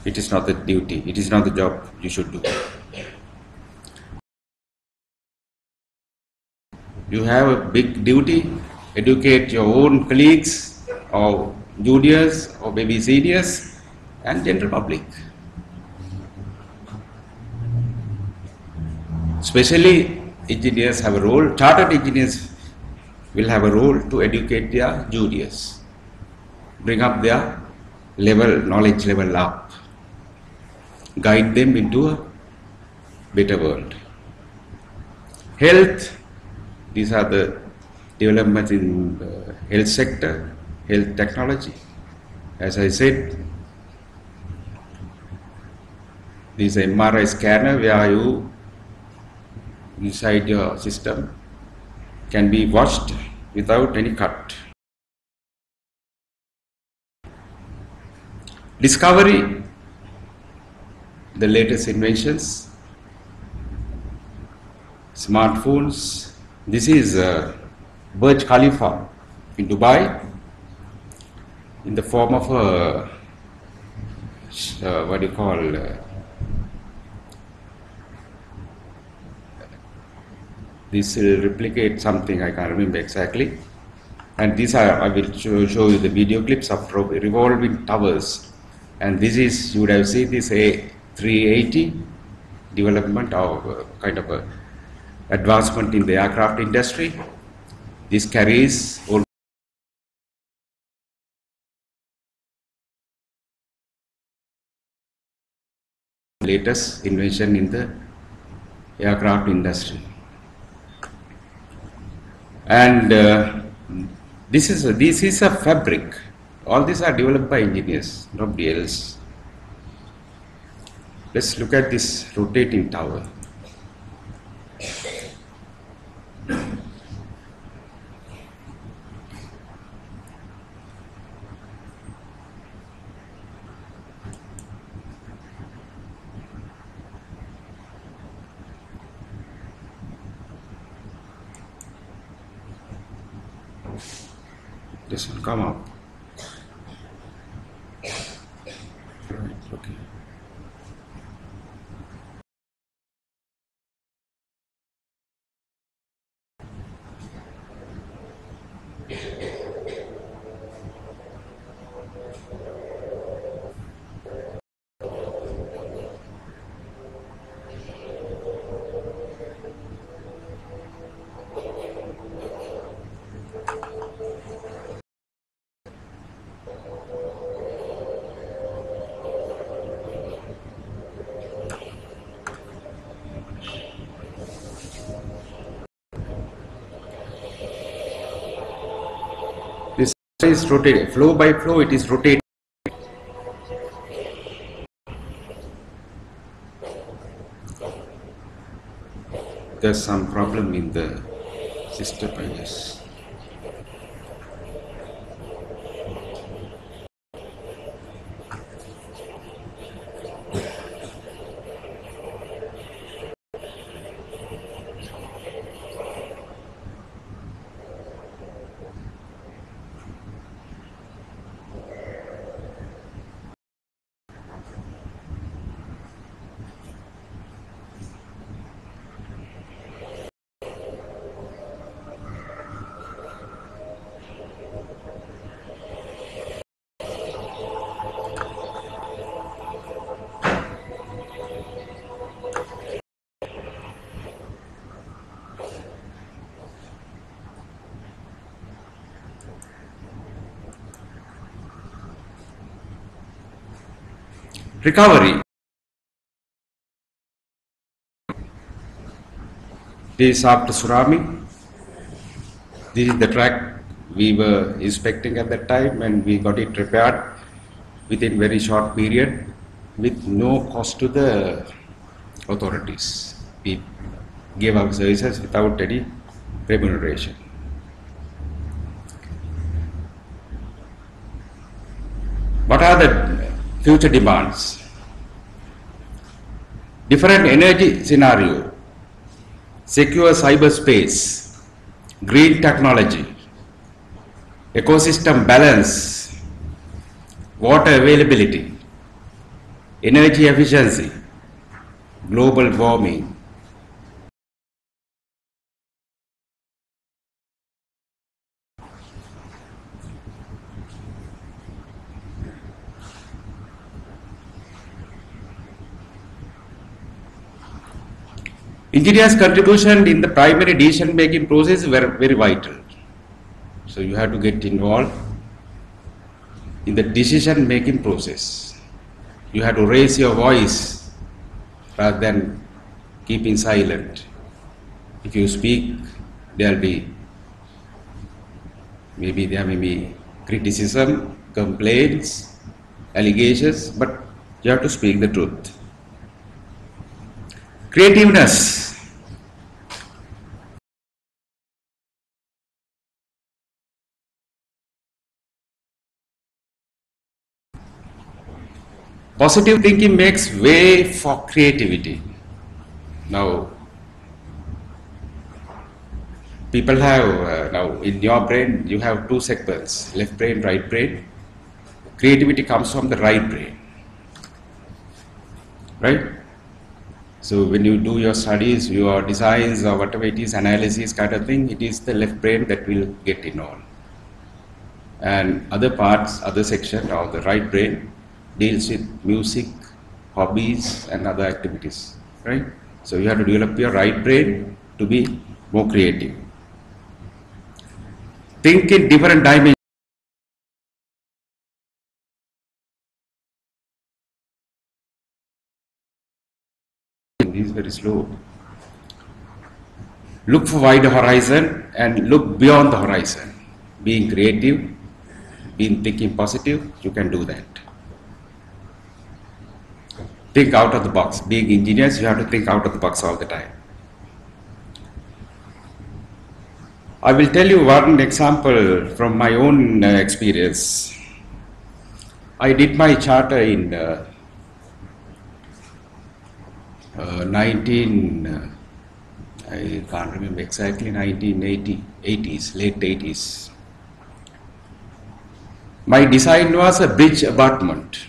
it is not the duty, it is not the job you should do. You have a big duty, educate your own colleagues or juniors or maybe seniors and general public. Especially engineers have a role, chartered engineers will have a role to educate their juniors, bring up their knowledge level up, guide them into a better world. Health, these are the developments in the health sector, health technology. As I said, this is an MRI scanner where you inside your system can be watched without any cut. Discovery, the latest inventions, smartphones. This is Burj Khalifa in Dubai in the form of a this will replicate something, I can't remember exactly. And these are, I will show you the video clips of revolving towers. And this is, you would have seen this A380 development of kind of a advancement in the aircraft industry. This carries all latest invention in the aircraft industry. And This is a fabric. All these are developed by engineers, nobody else. Let's look at this rotating tower. This will come up. Right, okay. This is rotating. Flow by flow, it is rotating. There's some problem in the system, I guess. Recovery. This is after tsunami. This is the track we were inspecting at that time, and we got it repaired within very short period with no cost to the authorities. We gave our services without any remuneration. What are the future demands? Different energy scenario, secure cyberspace, green technology, ecosystem balance, water availability, energy efficiency, global warming. Engineers' contribution in the primary decision-making process were very vital. So you have to get involved in the decision-making process. You have to raise your voice rather than keeping silent. If you speak, there may be criticism, complaints, allegations, but you have to speak the truth. Creativeness. Positive thinking makes way for creativity. Now, people have, now in your brain, you have two segments, left brain, right brain. Creativity comes from the right brain, right? So when you do your studies, your designs or whatever it is, analysis kind of thing, it is the left brain that will get involved. And other parts, other section of the right brain deals with music, hobbies and other activities, right? So you have to develop your right brain to be more creative. Think in different dimensions. It is very slow. Look for wider horizon and look beyond the horizon. being creative, being thinking positive, you can do that. Think out of the box. Being engineers, you have to think out of the box all the time. I will tell you one example from my own experience. I did my charter in I can't remember exactly, 1980s, late 80s. My design was a bridge abutment.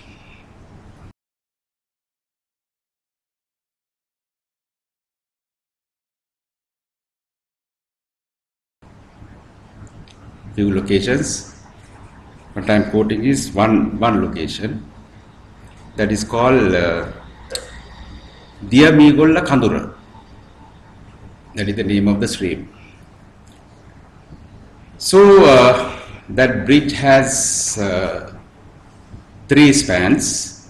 Few locations. What I am quoting is one location that is called Diamigolla Kandura. That is the name of the stream. So that bridge has 3 spans,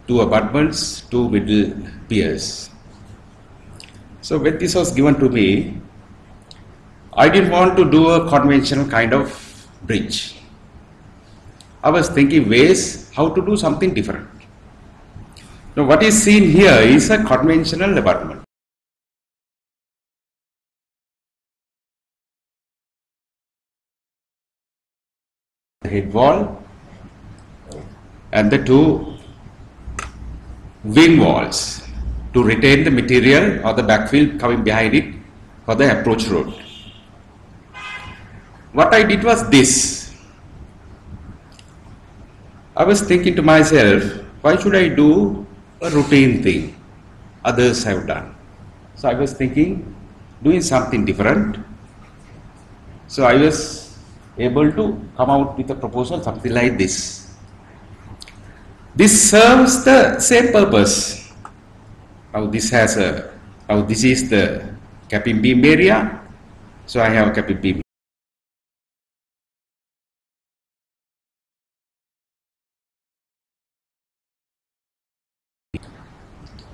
2 abutments, 2 middle piers. So when this was given to me, I didn't want to do a conventional kind of bridge. I was thinking ways how to do something different. Now what is seen here is a conventional abutment. The head wall and the 2 wing walls to retain the material or the backfill coming behind it for the approach road. What I did was this. I was thinking to myself, why should I do a routine thing others have done? So I was thinking, doing something different. So I was able to come out with a proposal something like this. This serves the same purpose. Now this is the capping beam area. So I have a capping beam.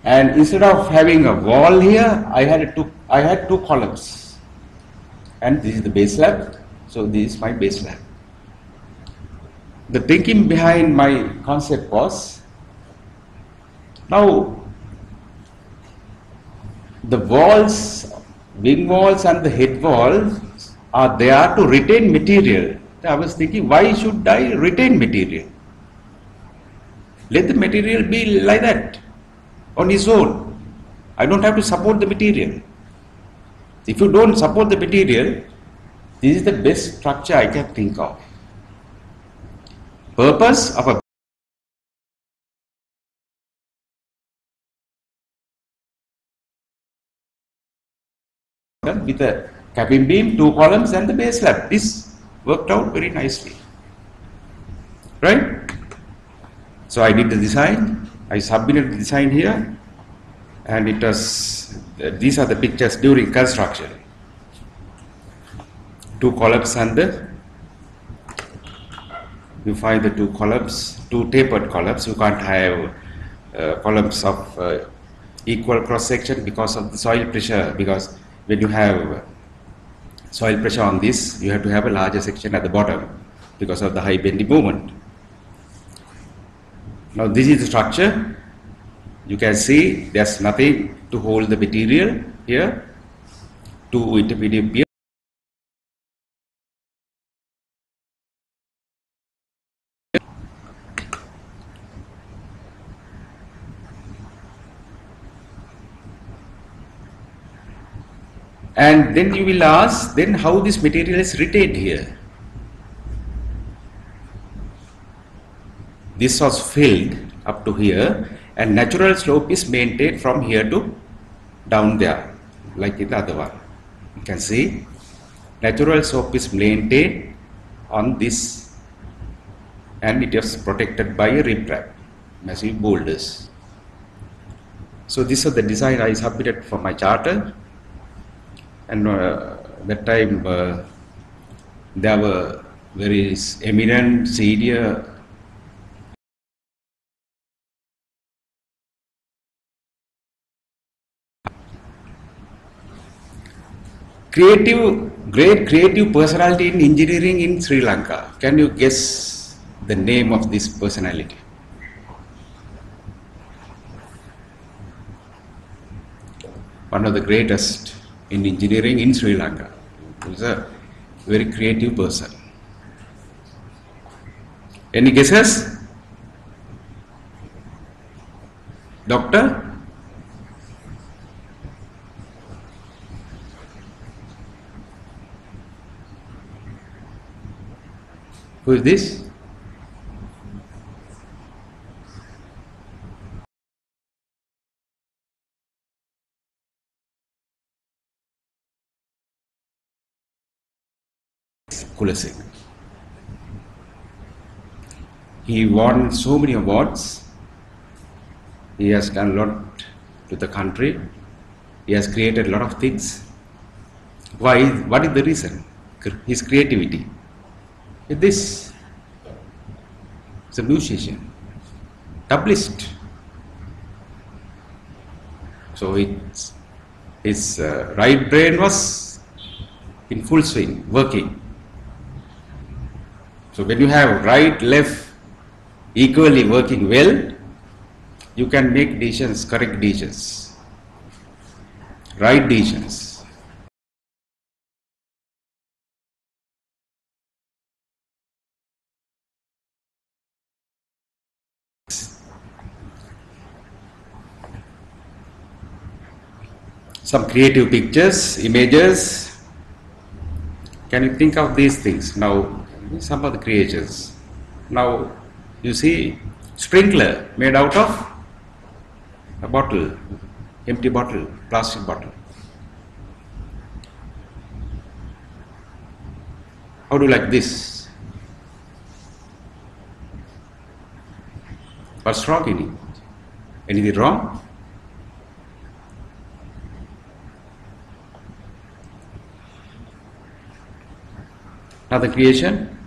And instead of having a wall here, I had 2 columns. And this is the base slab. So this is my base slab. The thinking behind my concept was, now the walls, wing walls and the head walls are there to retain material. I was thinking, why should I retain material? Let the material be like that on its own. I don't have to support the material. If you don't support the material, this is the best structure I can think of. Purpose of a with a capping beam, 2 columns and the base slab. This worked out very nicely. Right? So I did the design. I submitted the design here. And it was, these are the pictures during construction. 2 columns and you find the 2 columns, 2 tapered columns. You can't have columns of equal cross section because of the soil pressure. Because when you have soil pressure on this, you have to have a larger section at the bottom because of the high bending moment. Now this is the structure. You can see there's nothing to hold the material here. 2 intermediate piers. And then you will ask, then how this material is retained here? This was filled up to here, and natural slope is maintained from here to down there, like in the other one. You can see natural slope is maintained on this, and it is protected by a riprap, massive boulders. So this is the design I submitted for my charter. And that time there were very eminent senior great creative personality in engineering in Sri Lanka. Can you guess the name of this personality? One of the greatest in engineering in Sri Lanka. He was a very creative person. Any guesses? Doctor? Who is this? Kulasing. He won so many awards. He has done a lot to the country. He has created a lot of things. Why? What is the reason? His creativity. With this, he's a musician, tablicist. So his right brain was in full swing, working. So when you have right, left equally working well, you can make decisions, correct decisions, right decisions. Some creative pictures, images. Can you think of these things? Now, some of the creations. Now, you see sprinkler made out of a bottle, empty bottle, plastic bottle. How do you like this? What's wrong in it? Anything wrong? Another creation.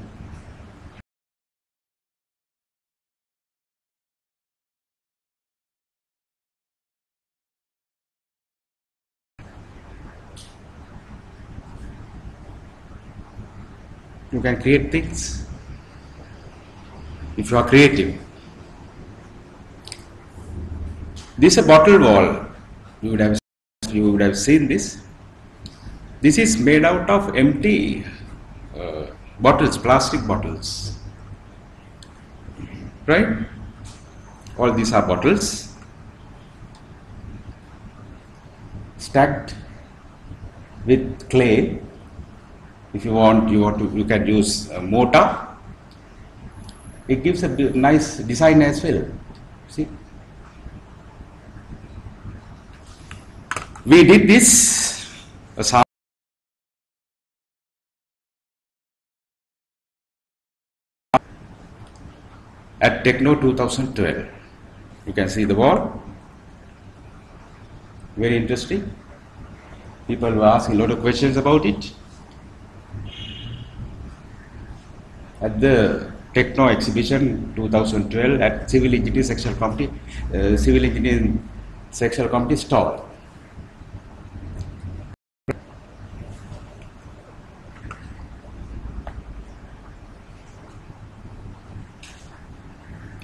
You can create things if you are creative. This is a bottle wall. You would have seen this. This is made out of empty bottles, plastic bottles. Right? All these are bottles stacked with clay. If you can use a mortar. It gives a nice design as well. See, we did this at Techno 2012. You can see the wall. Very interesting. People were asking a lot of questions about it. At the Techno exhibition 2012 at Civil Engineering Sectional Committee stall.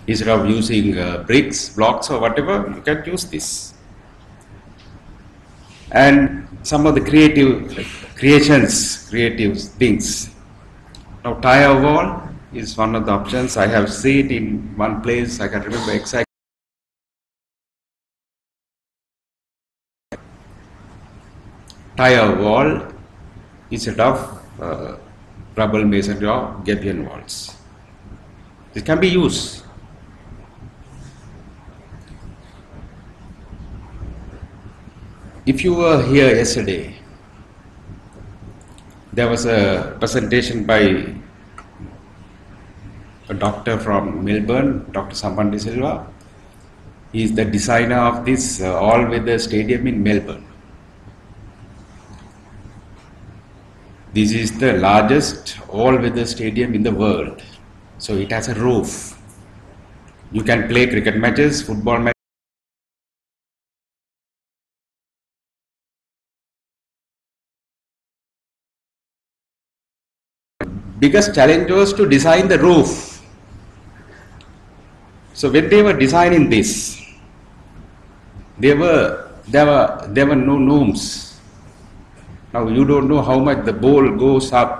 Instead of using bricks, blocks or whatever, you can use this. And some of the creative things. Now tire wall is one of the options. I have seen in one place, I can remember exactly. Tire wall instead of rubble masonry or gabion walls. It can be used. If you were here yesterday, there was a presentation by a doctor from Melbourne, Dr. Sambandi Silva. He is the designer of this all-weather stadium in Melbourne. This is the largest all-weather stadium in the world. So it has a roof. You can play cricket matches, football matches. biggest challenge was to design the roof. So when they were designing this, there were no norms. Now you don't know how much the ball goes up.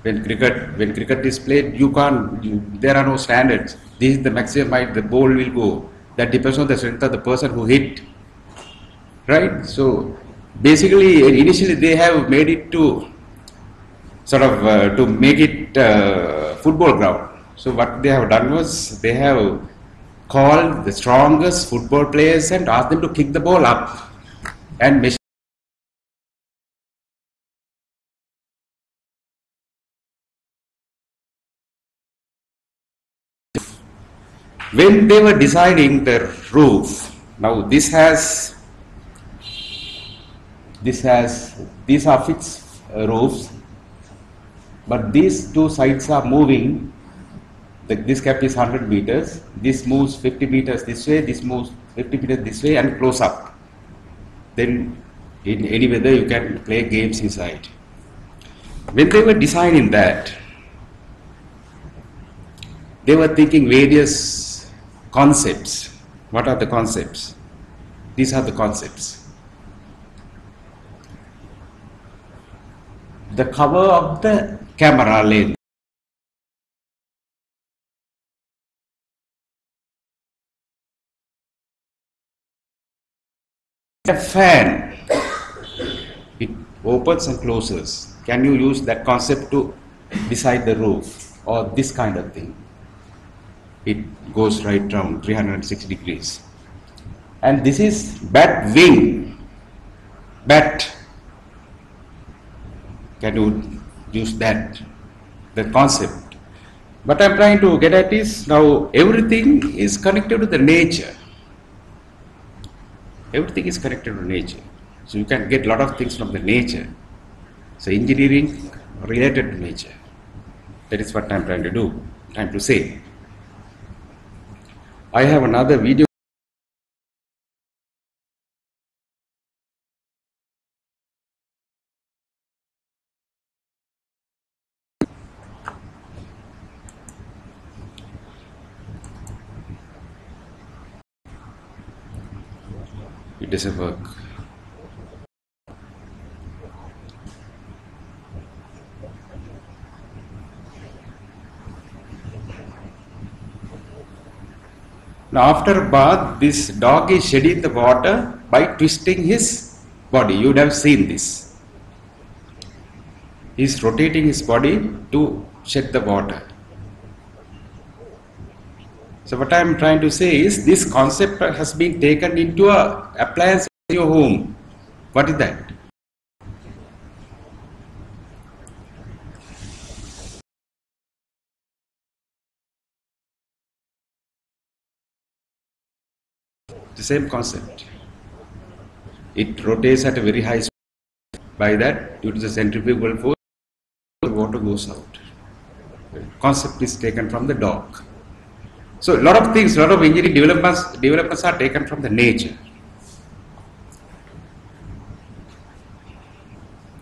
When cricket is played, there are no standards. This is the maximum height the ball will go. That depends on the strength of the person who hit. Right? So basically, initially they have made it to sort of to make it football ground. So what they have done was they have called the strongest football players and asked them to kick the ball up and measure. When they were designing the roof, now these are fixed roofs, but these two sides are moving. This cap is 100 meters. This moves 50 meters this way. This moves 50 meters this way and close up. Then in any weather you can play games inside. When they were designing that, they were thinking various concepts. What are the concepts? These are the concepts. The cover of the camera lens. A fan, it opens and closes. Can you use that concept to decide the roof or this kind of thing? It goes right down 360 degrees. And this is bat wing. Bat. Can you use that? The concept. What I'm trying to get at is now everything is connected to the nature. Everything is connected to nature. So you can get a lot of things from the nature. So engineering related to nature. That is what I'm trying to do, trying to say. I have another video. It doesn't work. Now after a bath, this dog is shedding the water by twisting his body. You would have seen this. He is rotating his body to shed the water. So what I am trying to say is this concept has been taken into a appliance in your home. What is that? The same concept. It rotates at a very high speed. By that, due to the centrifugal force, the water goes out. The concept is taken from the dog. So a lot of things, a lot of engineering developments are taken from the nature.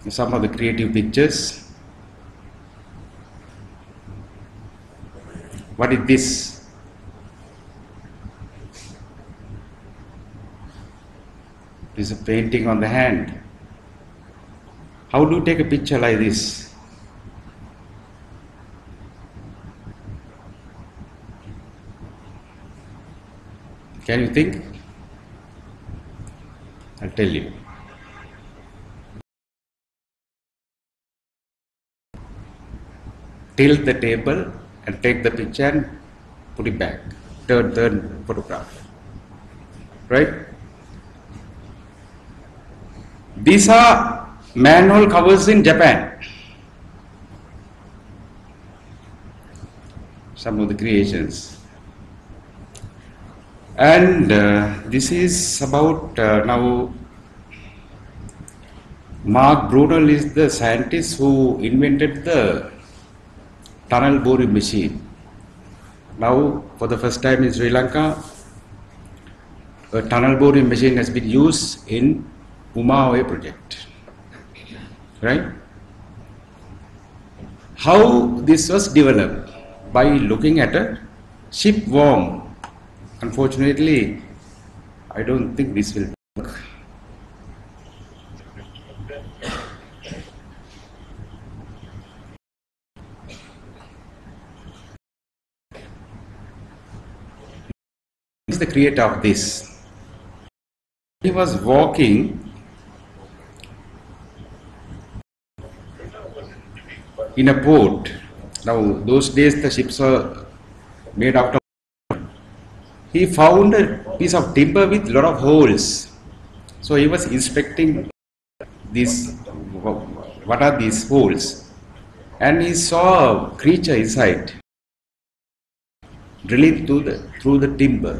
Some of the creative pictures. What is this? It is a painting on the hand. How do you take a picture like this? Can you think? I'll tell you. Tilt the table and take the picture and put it back. Third photograph. Right? These are manhole covers in Japan. Some of the creations. And this is about now Mark Brunel is the scientist who invented the tunnel boring machine. Now for the first time in Sri Lanka, a tunnel boring machine has been used in Umaoe project. Right? How this was developed? By looking at a ship worm. Unfortunately, I don't think this will work. He is the creator of this. He was walking in a port. Now, those days the ships were made out of. He found a piece of timber with lot of holes. So he was inspecting these. What are these holes? And he saw a creature inside, drilling through the timber.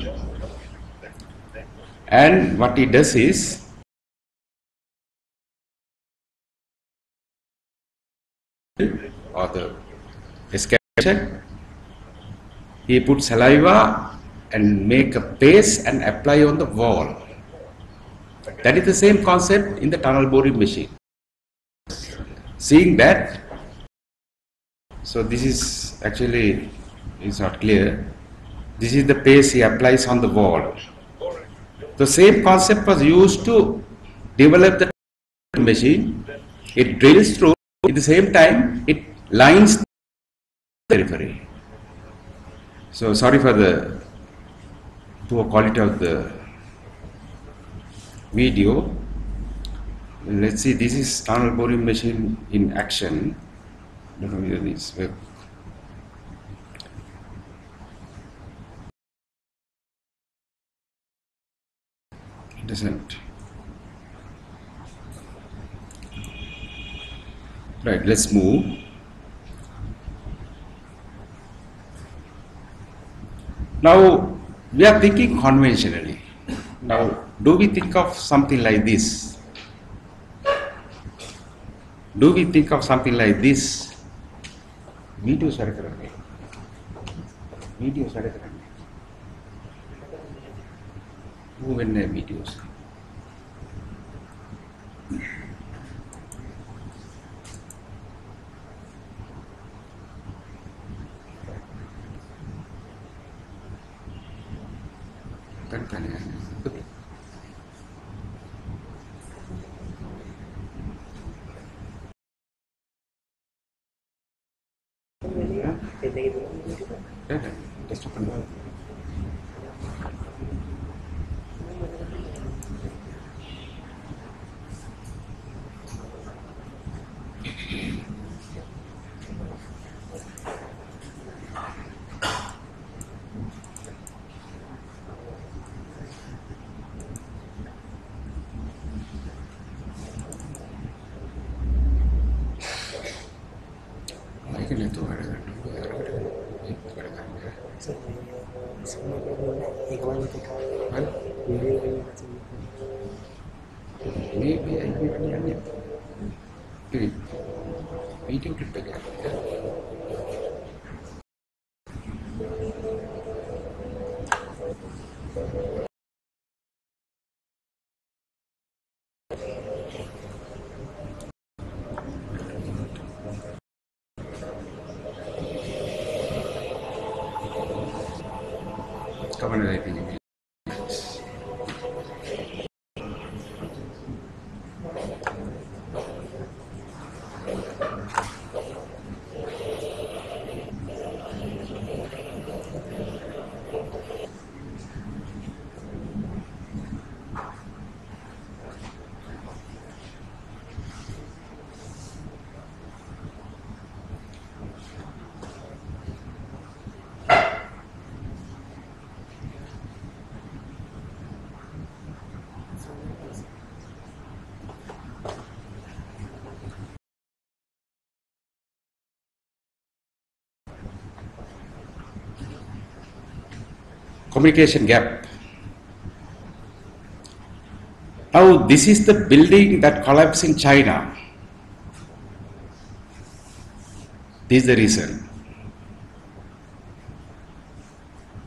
And what he does is, or the excavation, he put saliva and make a paste and apply on the wall. That is the same concept in the tunnel boring machine. Seeing that, so this is actually is not clear. This is the paste he applies on the wall. The same concept was used to develop the machine. It drills through. At the same time, it lines the periphery. So sorry for the poor quality of the video. Let's see, this is tunnel boring machine in action. I don't know whether this web. It doesn't. Right, let's move. Now, we are thinking conventionally. Now, do we think of something like this? Do we think of something like this? Video share karange. Video share karange. Move in the videos. Just open the maybe I will video clip again. Come on, I think. Communication gap. Now, this is the building that collapsed in China. This is the reason.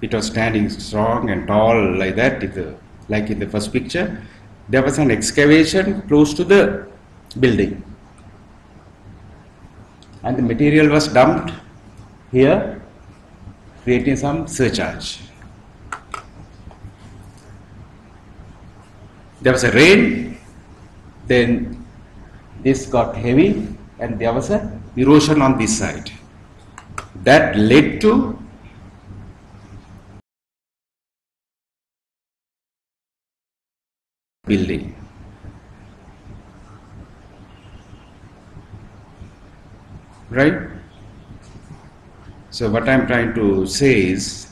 It was standing strong and tall like that, like in the first picture. There was an excavation close to the building. and the material was dumped here, creating some surcharge. There was a rain, then this got heavy, and there was a erosion on this side. That led to building. Right? So what I'm trying to say is,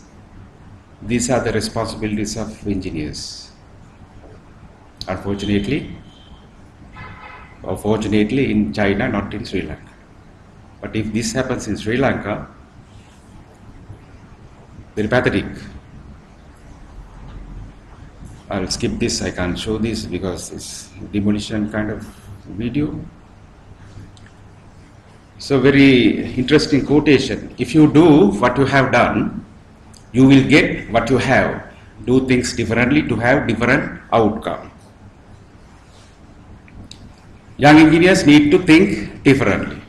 these are the responsibilities of engineers. Unfortunately, or fortunately in China, not in Sri Lanka. But if this happens in Sri Lanka, very pathetic. I'll skip this, I can't show this because it's demolition kind of video. So very interesting quotation. If you do what you have done, you will get what you have. Do things differently to have different outcome. Young engineers need to think differently.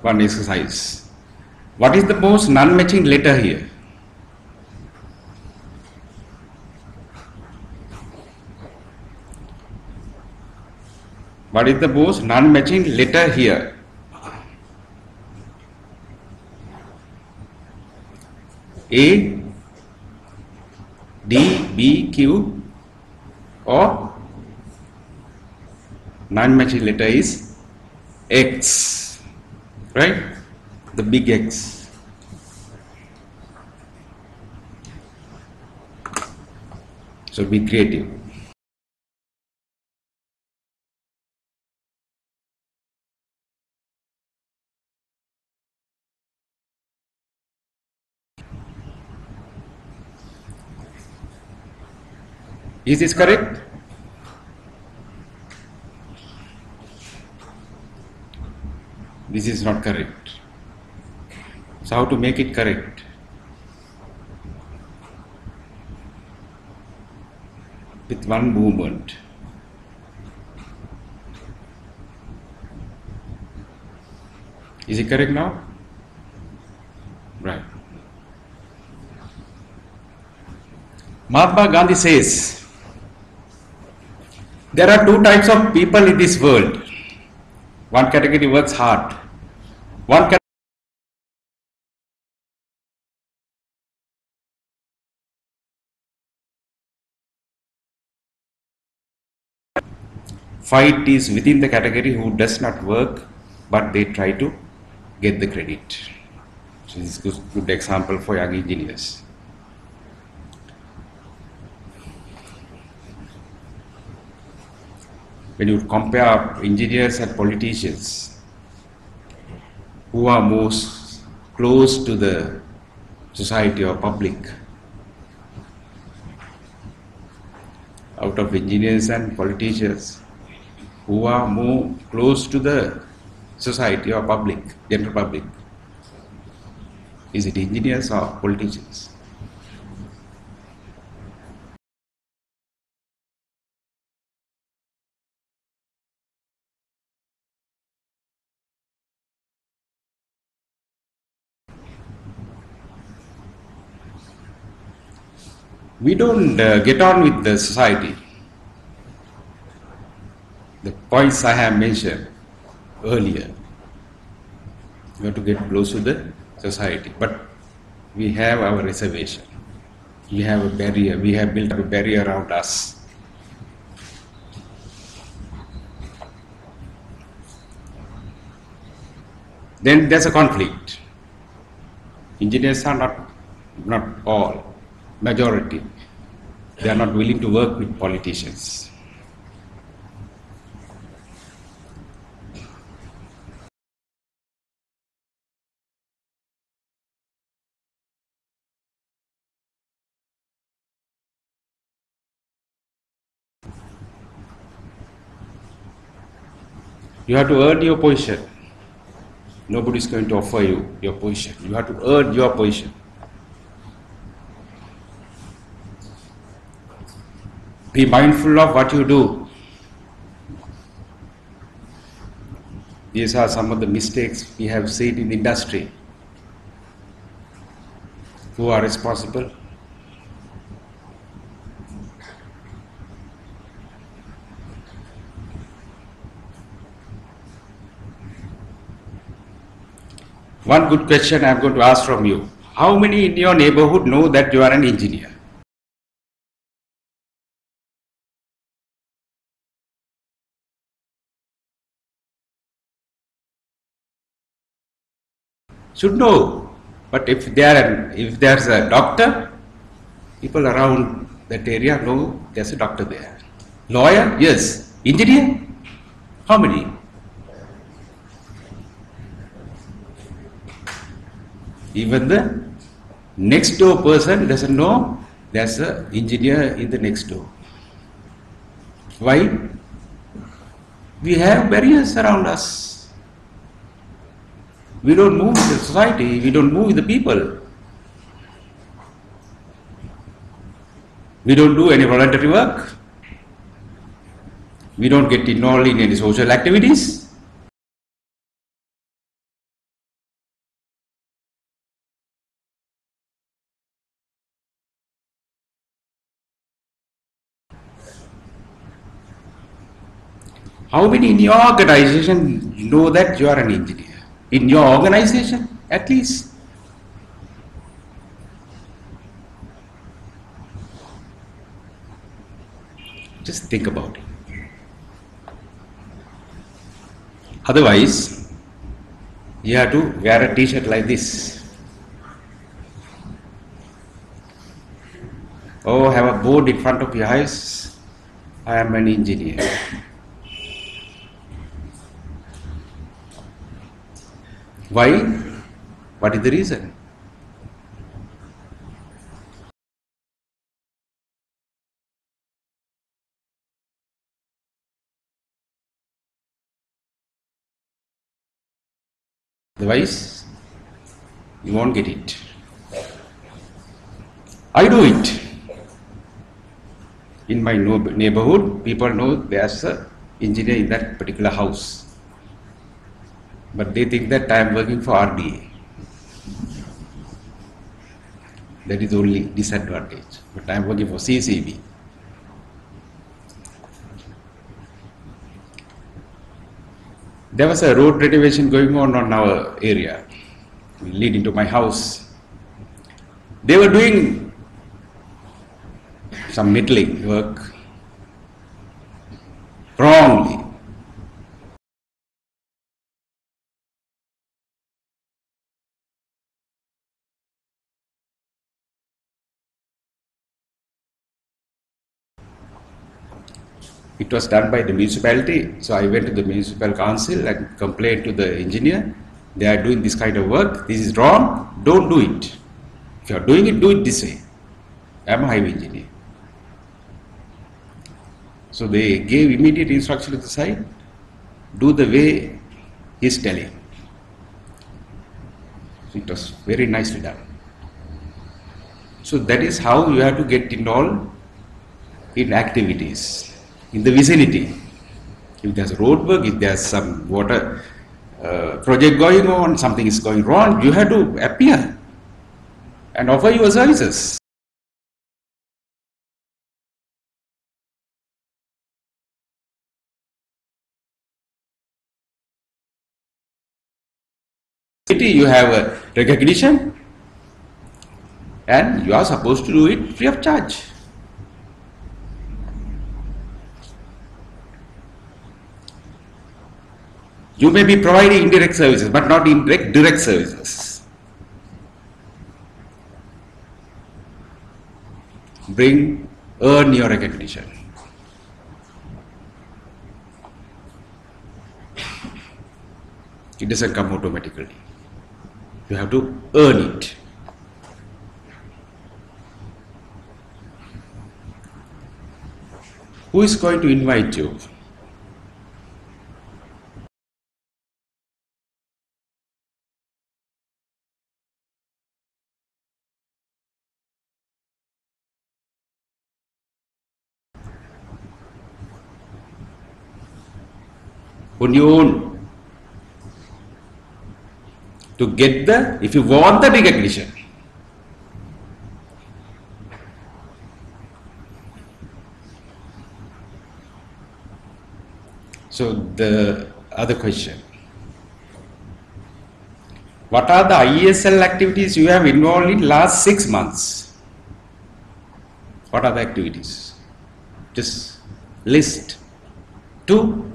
One exercise. What is the most non-matching letter here? What is the most non-matching letter here? A, D, B, Q, or non-matching letter is X, right? The big X. So be creative. Is this correct? This is not correct. So how to make it correct? With one movement. Is it correct now? Right. Mahatma Gandhi says, there are two types of people in this world. One category works hard. One category fight is within the category who does not work, but they try to get the credit. So this is a good example for young engineers. When you compare engineers and politicians, who are most close to the society or public? Out of engineers and politicians, who are more close to the society or public, general public? Is it engineers or politicians? We don't get on with the society. The points I have mentioned earlier, we have to get close to the society, but we have our reservation. We have a barrier. We have built up a barrier around us. Then there's a conflict. Engineers are not all, majority. They are not willing to work with politicians. You have to earn your position. Nobody is going to offer you your position. You have to earn your position. Be mindful of what you do. These are some of the mistakes we have seen in the industry. Who are responsible? One good question I am going to ask from you. How many in your neighborhood know that you are an engineer? Should know. But if there's a doctor, people around that area know there's a doctor there. Lawyer, yes. Engineer, how many? Even the next door person doesn't know there's an engineer in the next door. Why? We have barriers around us. We don't move with the society, we don't move with the people. We don't do any voluntary work. We don't get involved in any social activities. How many in your organization know that you are an engineer? In your organization, at least. Just think about it. Otherwise, you have to wear a t-shirt like this. Oh, have a board in front of your eyes. I am an engineer. Why? What is the reason? Otherwise, you won't get it. I do it. In my neighborhood, people know there's an engineer in that particular house. But they think that I am working for RDA. That is only disadvantage. But I am working for CCB. There was a road renovation going on our area, leading to my house. They were doing some middling work wrongly. It was done by the municipality, so I went to the municipal council and complained to the engineer. They are doing this kind of work. This is wrong. Don't do it. If you are doing it, do it this way. I am a highway engineer. So they gave immediate instruction to the site, do the way he is telling. So it was very nicely done. So that is how you have to get involved in activities in the vicinity. If there's road work, if there's some water project going on, something is going wrong, you have to appear and offer your services. You have a recognition and you are supposed to do it free of charge. You may be providing indirect services, but not direct services. Earn your recognition. It doesn't come automatically. You have to earn it. Who is going to invite you? on your own to get the, if you want the recognition. So the other question, what are the IESL activities you have involved in last 6 months? What are the activities? Just list. 2.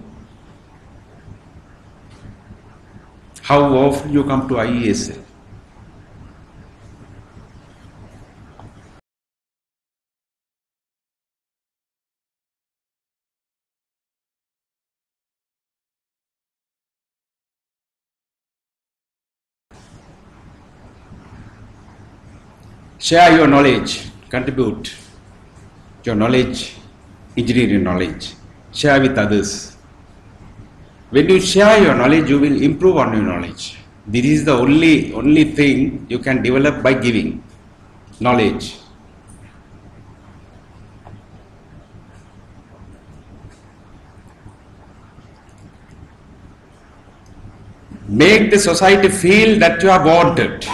How often you come to IESL? Share your knowledge, contribute your knowledge, engineering knowledge. Share with others. When you share your knowledge, you will improve on your knowledge. This is the only thing you can develop by giving knowledge. Make the society feel that you are wanted.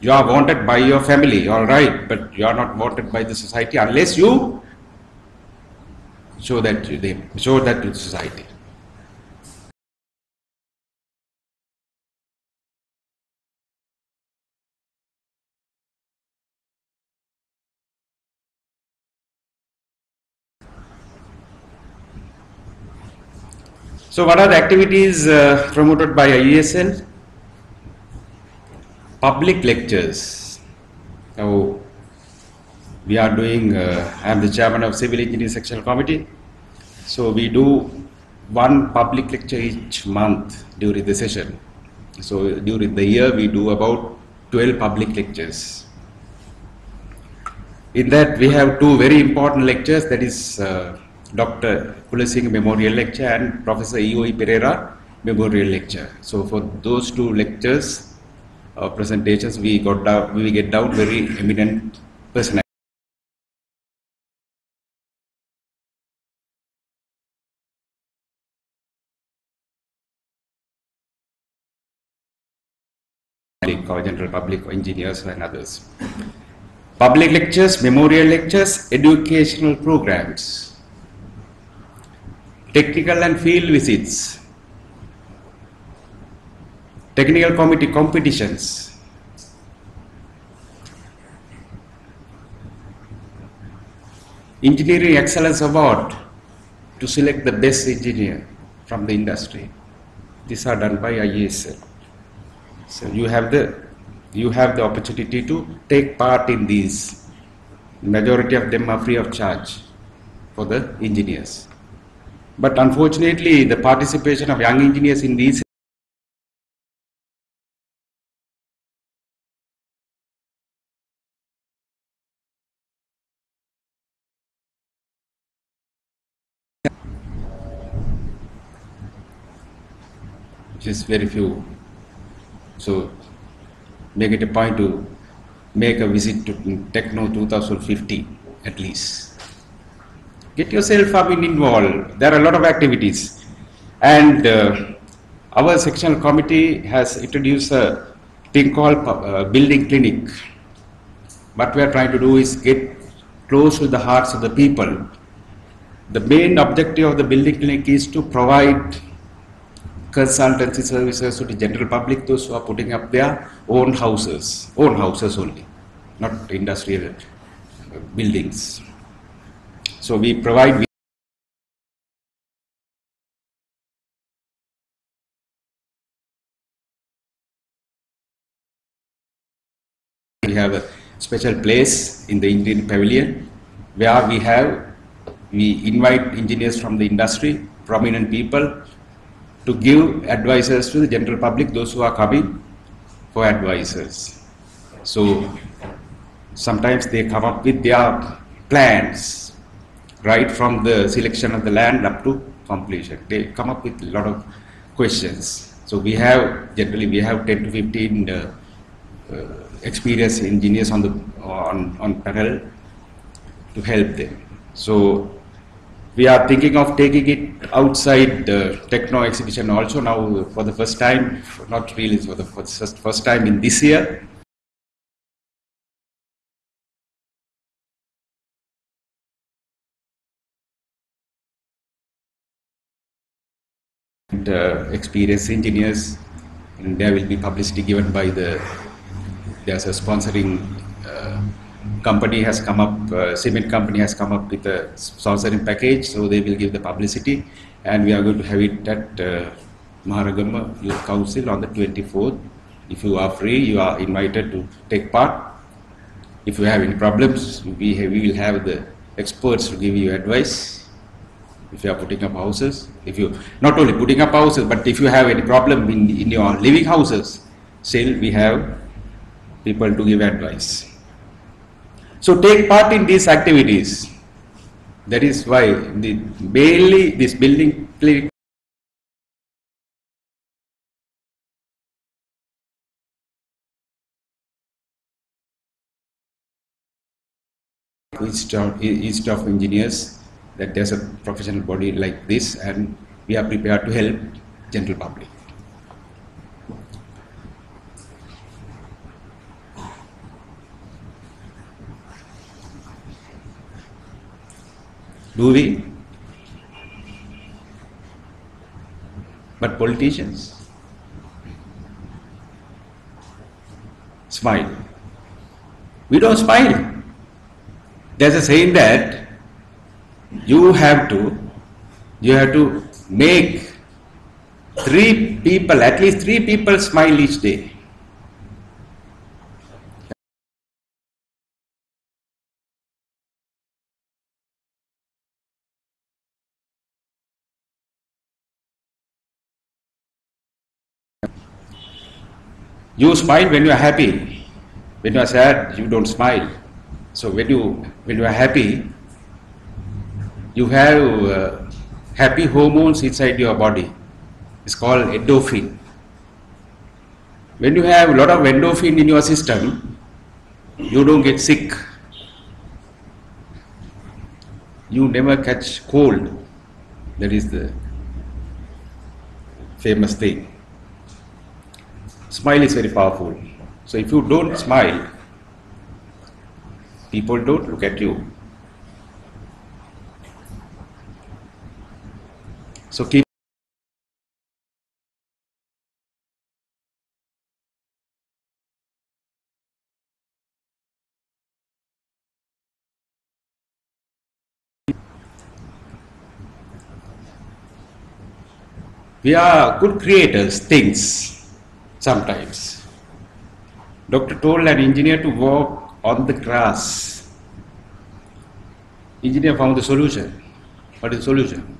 You are wanted by your family, all right, but you are not wanted by the society unless you show that to them, show that to the society. So what are the activities promoted by IESL? Public lectures. Now, we are doing, I am the chairman of Civil Engineering Sectional Committee. So we do one public lecture each month during the session. So during the year we do about 12 public lectures. In that we have 2 very important lectures, that is Dr. Kulasinghe Memorial Lecture and Professor E.O.E. Pereira Memorial Lecture. So for those 2 lectures, presentations, we get down very eminent personalities. Or general public, or engineers and others. Public lectures, memorial lectures, educational programs, technical and field visits, technical committee competitions, engineering excellence award to select the best engineer from the industry. These are done by IESL. So you have the opportunity to take part in these. Majority of them are free of charge for the engineers. But unfortunately, the participation of young engineers in these is very few. So make it a point to make a visit to Techno 2050 at least. Get yourself involved. There are a lot of activities. And our sectional committee has introduced a thing called building clinic. What we are trying to do is get close to the hearts of the people. The main objective of the building clinic is to provide consultancy services to the general public, those who are putting up their own houses only, not industrial buildings. So we provide we have a special place in the Indian Pavilion where we invite engineers from the industry, prominent people, to give advices to the general public, those who are coming for advices. So sometimes they come up with their plans, right from the selection of the land up to completion. They come up with a lot of questions. So generally we have 10 to 15 experienced engineers on panel to help them. So We are thinking of taking it outside the Techno exhibition also now for the first time, not really for the first time in this year. And experienced engineers, and there will be publicity given by there's a sponsoring company has come up, cement company has come up with a sponsoring package, so they will give the publicity, and we are going to have it at Maharagama Youth Council on the 24th. If you are free, you are invited to take part. If you have any problems, we will have the experts to give you advice. If you are putting up houses, if you not only putting up houses, but if you have any problem in your living houses, still we have people to give advice. So take part in these activities. That is why mainly this building east of engineers, that there's a professional body like this, and we are prepared to help general public. Do we? But politicians smile. We don't smile. There's a saying that you have to make at least three people smile each day. You smile when you are happy. When you are sad, you don't smile. So when you are happy, you have happy hormones inside your body. It's called endorphin. When you have a lot of endorphin in your system, you don't get sick. You never catch cold. That is the famous thing. Smile is very powerful. So if you don't smile, people don't look at you. So keep we are good creators, things sometimes. Doctor told an engineer to walk on the grass. Engineer found the solution. What is the solution?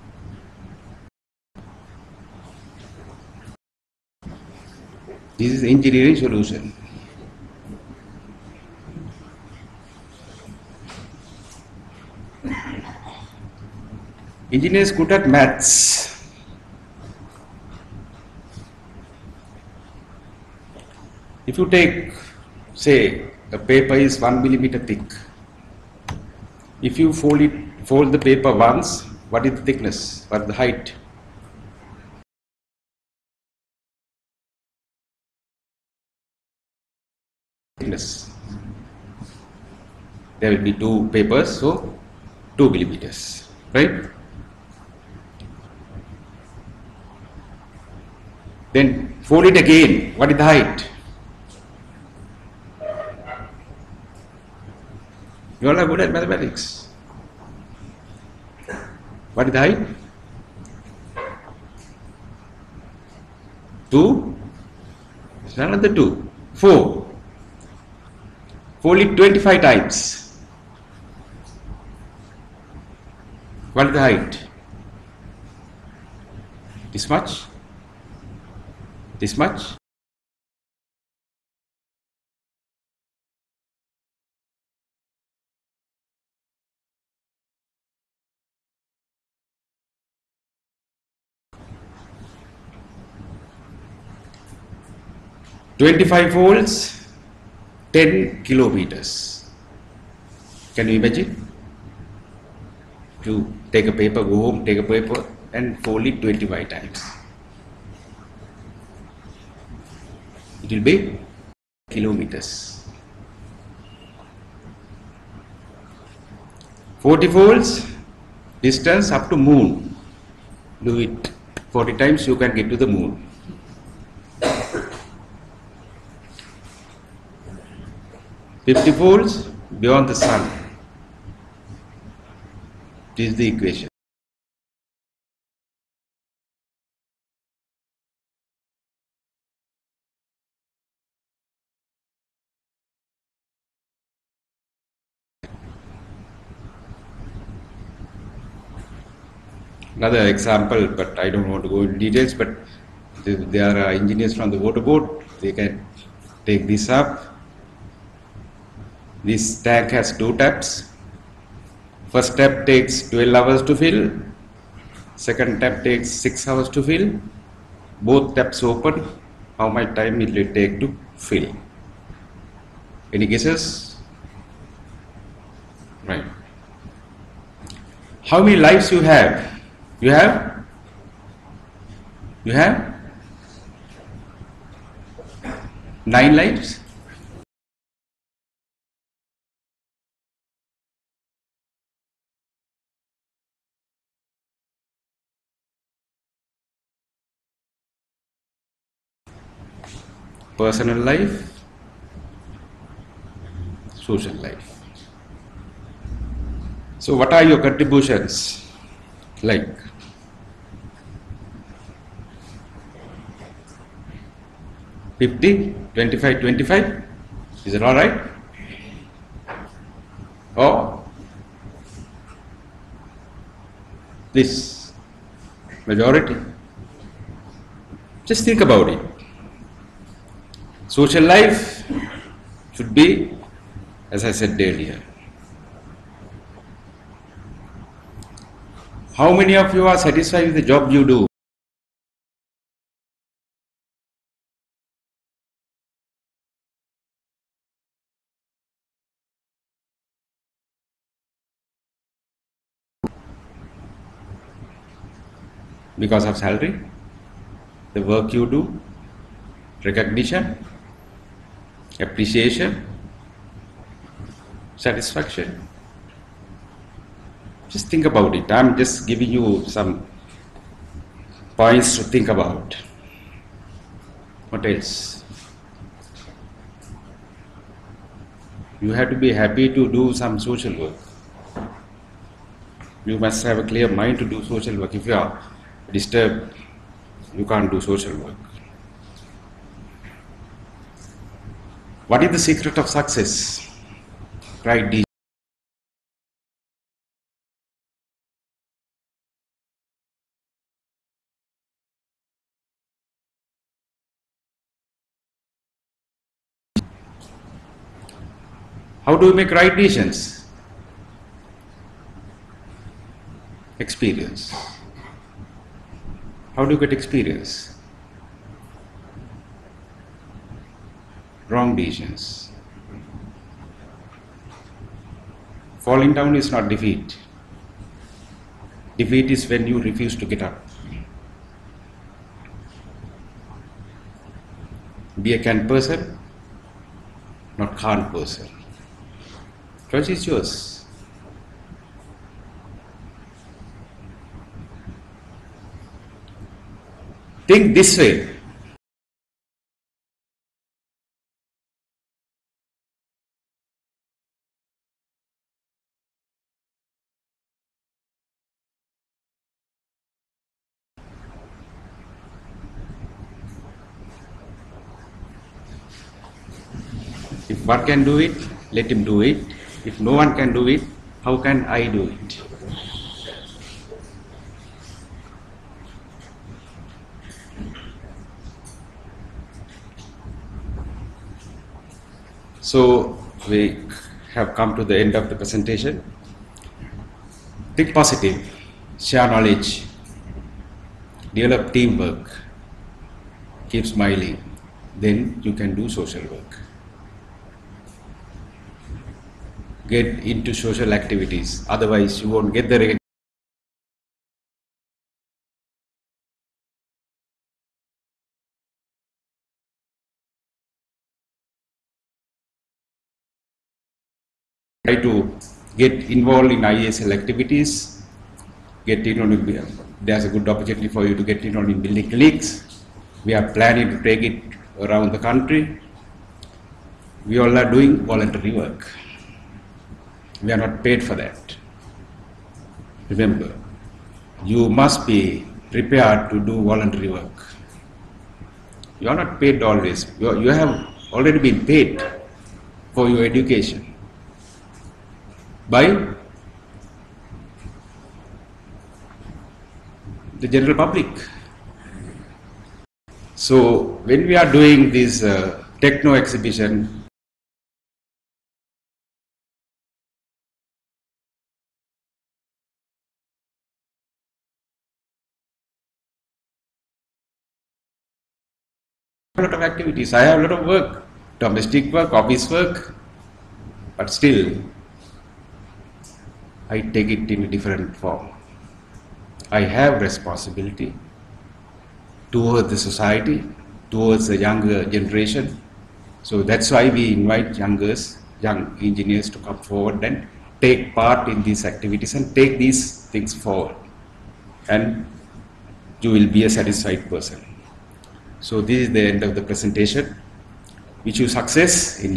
This is engineering solution. Engineers good at maths. If you take, say, a paper is 1 millimeter thick. If you fold the paper once, what is the thickness? What is the height? Thickness. There will be two papers, so 2 millimeters, right? Then fold it again. What is the height? You all are good at mathematics. What is the height? 2. It's another 2. 4. Fold it 25 times. What is the height? This much? This much? "25 volts, 10 kilometers. Can you imagine? You take a paper, go home, take a paper and fold it 25 times. It will be kilometers. 40 folds distance up to moon. Do it 40 times, you can get to the moon. 50 folds beyond the sun. This is the equation. Another example, but I don't want to go into details, but there are engineers from the water board, they can take this up. This tank has 2 taps. First tap takes 12 hours to fill. Second tap takes 6 hours to fill. Both taps open. How much time it will take to fill? Any guesses? Right. How many lives you have? You have 9 lives. Personal life, social life. So what are your contributions like? $50, $25, $25? Is it all right? Or this majority? Just think about it. Social life should be, as I said earlier. How many of you are satisfied with the job you do? Because of salary, the work you do, recognition, appreciation, satisfaction. Just think about it. I'm just giving you some points to think about. What else? You have to be happy to do some social work. You must have a clear mind to do social work. If you are disturbed, you can't do social work. What is the secret of success? Right decision. How do you make right decisions? Experience. How do you get experience? Wrong decisions. Falling down is not defeat. Defeat is when you refuse to get up. Be a can person, not can't person. Choice is yours. Think this way. If one can do it, let him do it. If no one can do it, how can I do it? So we have come to the end of the presentation. Think positive, share knowledge, develop teamwork, keep smiling, then you can do social work. Get into social activities, otherwise you won't get the recognition. Try to get involved in ISL activities, get involved in, there's a good opportunity for you to get involved in building clinics. We are planning to take it around the country. We all are doing voluntary work. We are not paid for that. Remember, you must be prepared to do voluntary work. You are not paid always. You have already been paid for your education by the general public. So when we are doing this techno exhibition, a lot of activities. I have a lot of work, domestic work, office work, but still I take it in a different form. I have responsibility towards the society, towards the younger generation. So that's why we invite young engineers to come forward and take part in these activities and take these things forward. And you will be a satisfied person. So this is the end of the presentation. Wish you success in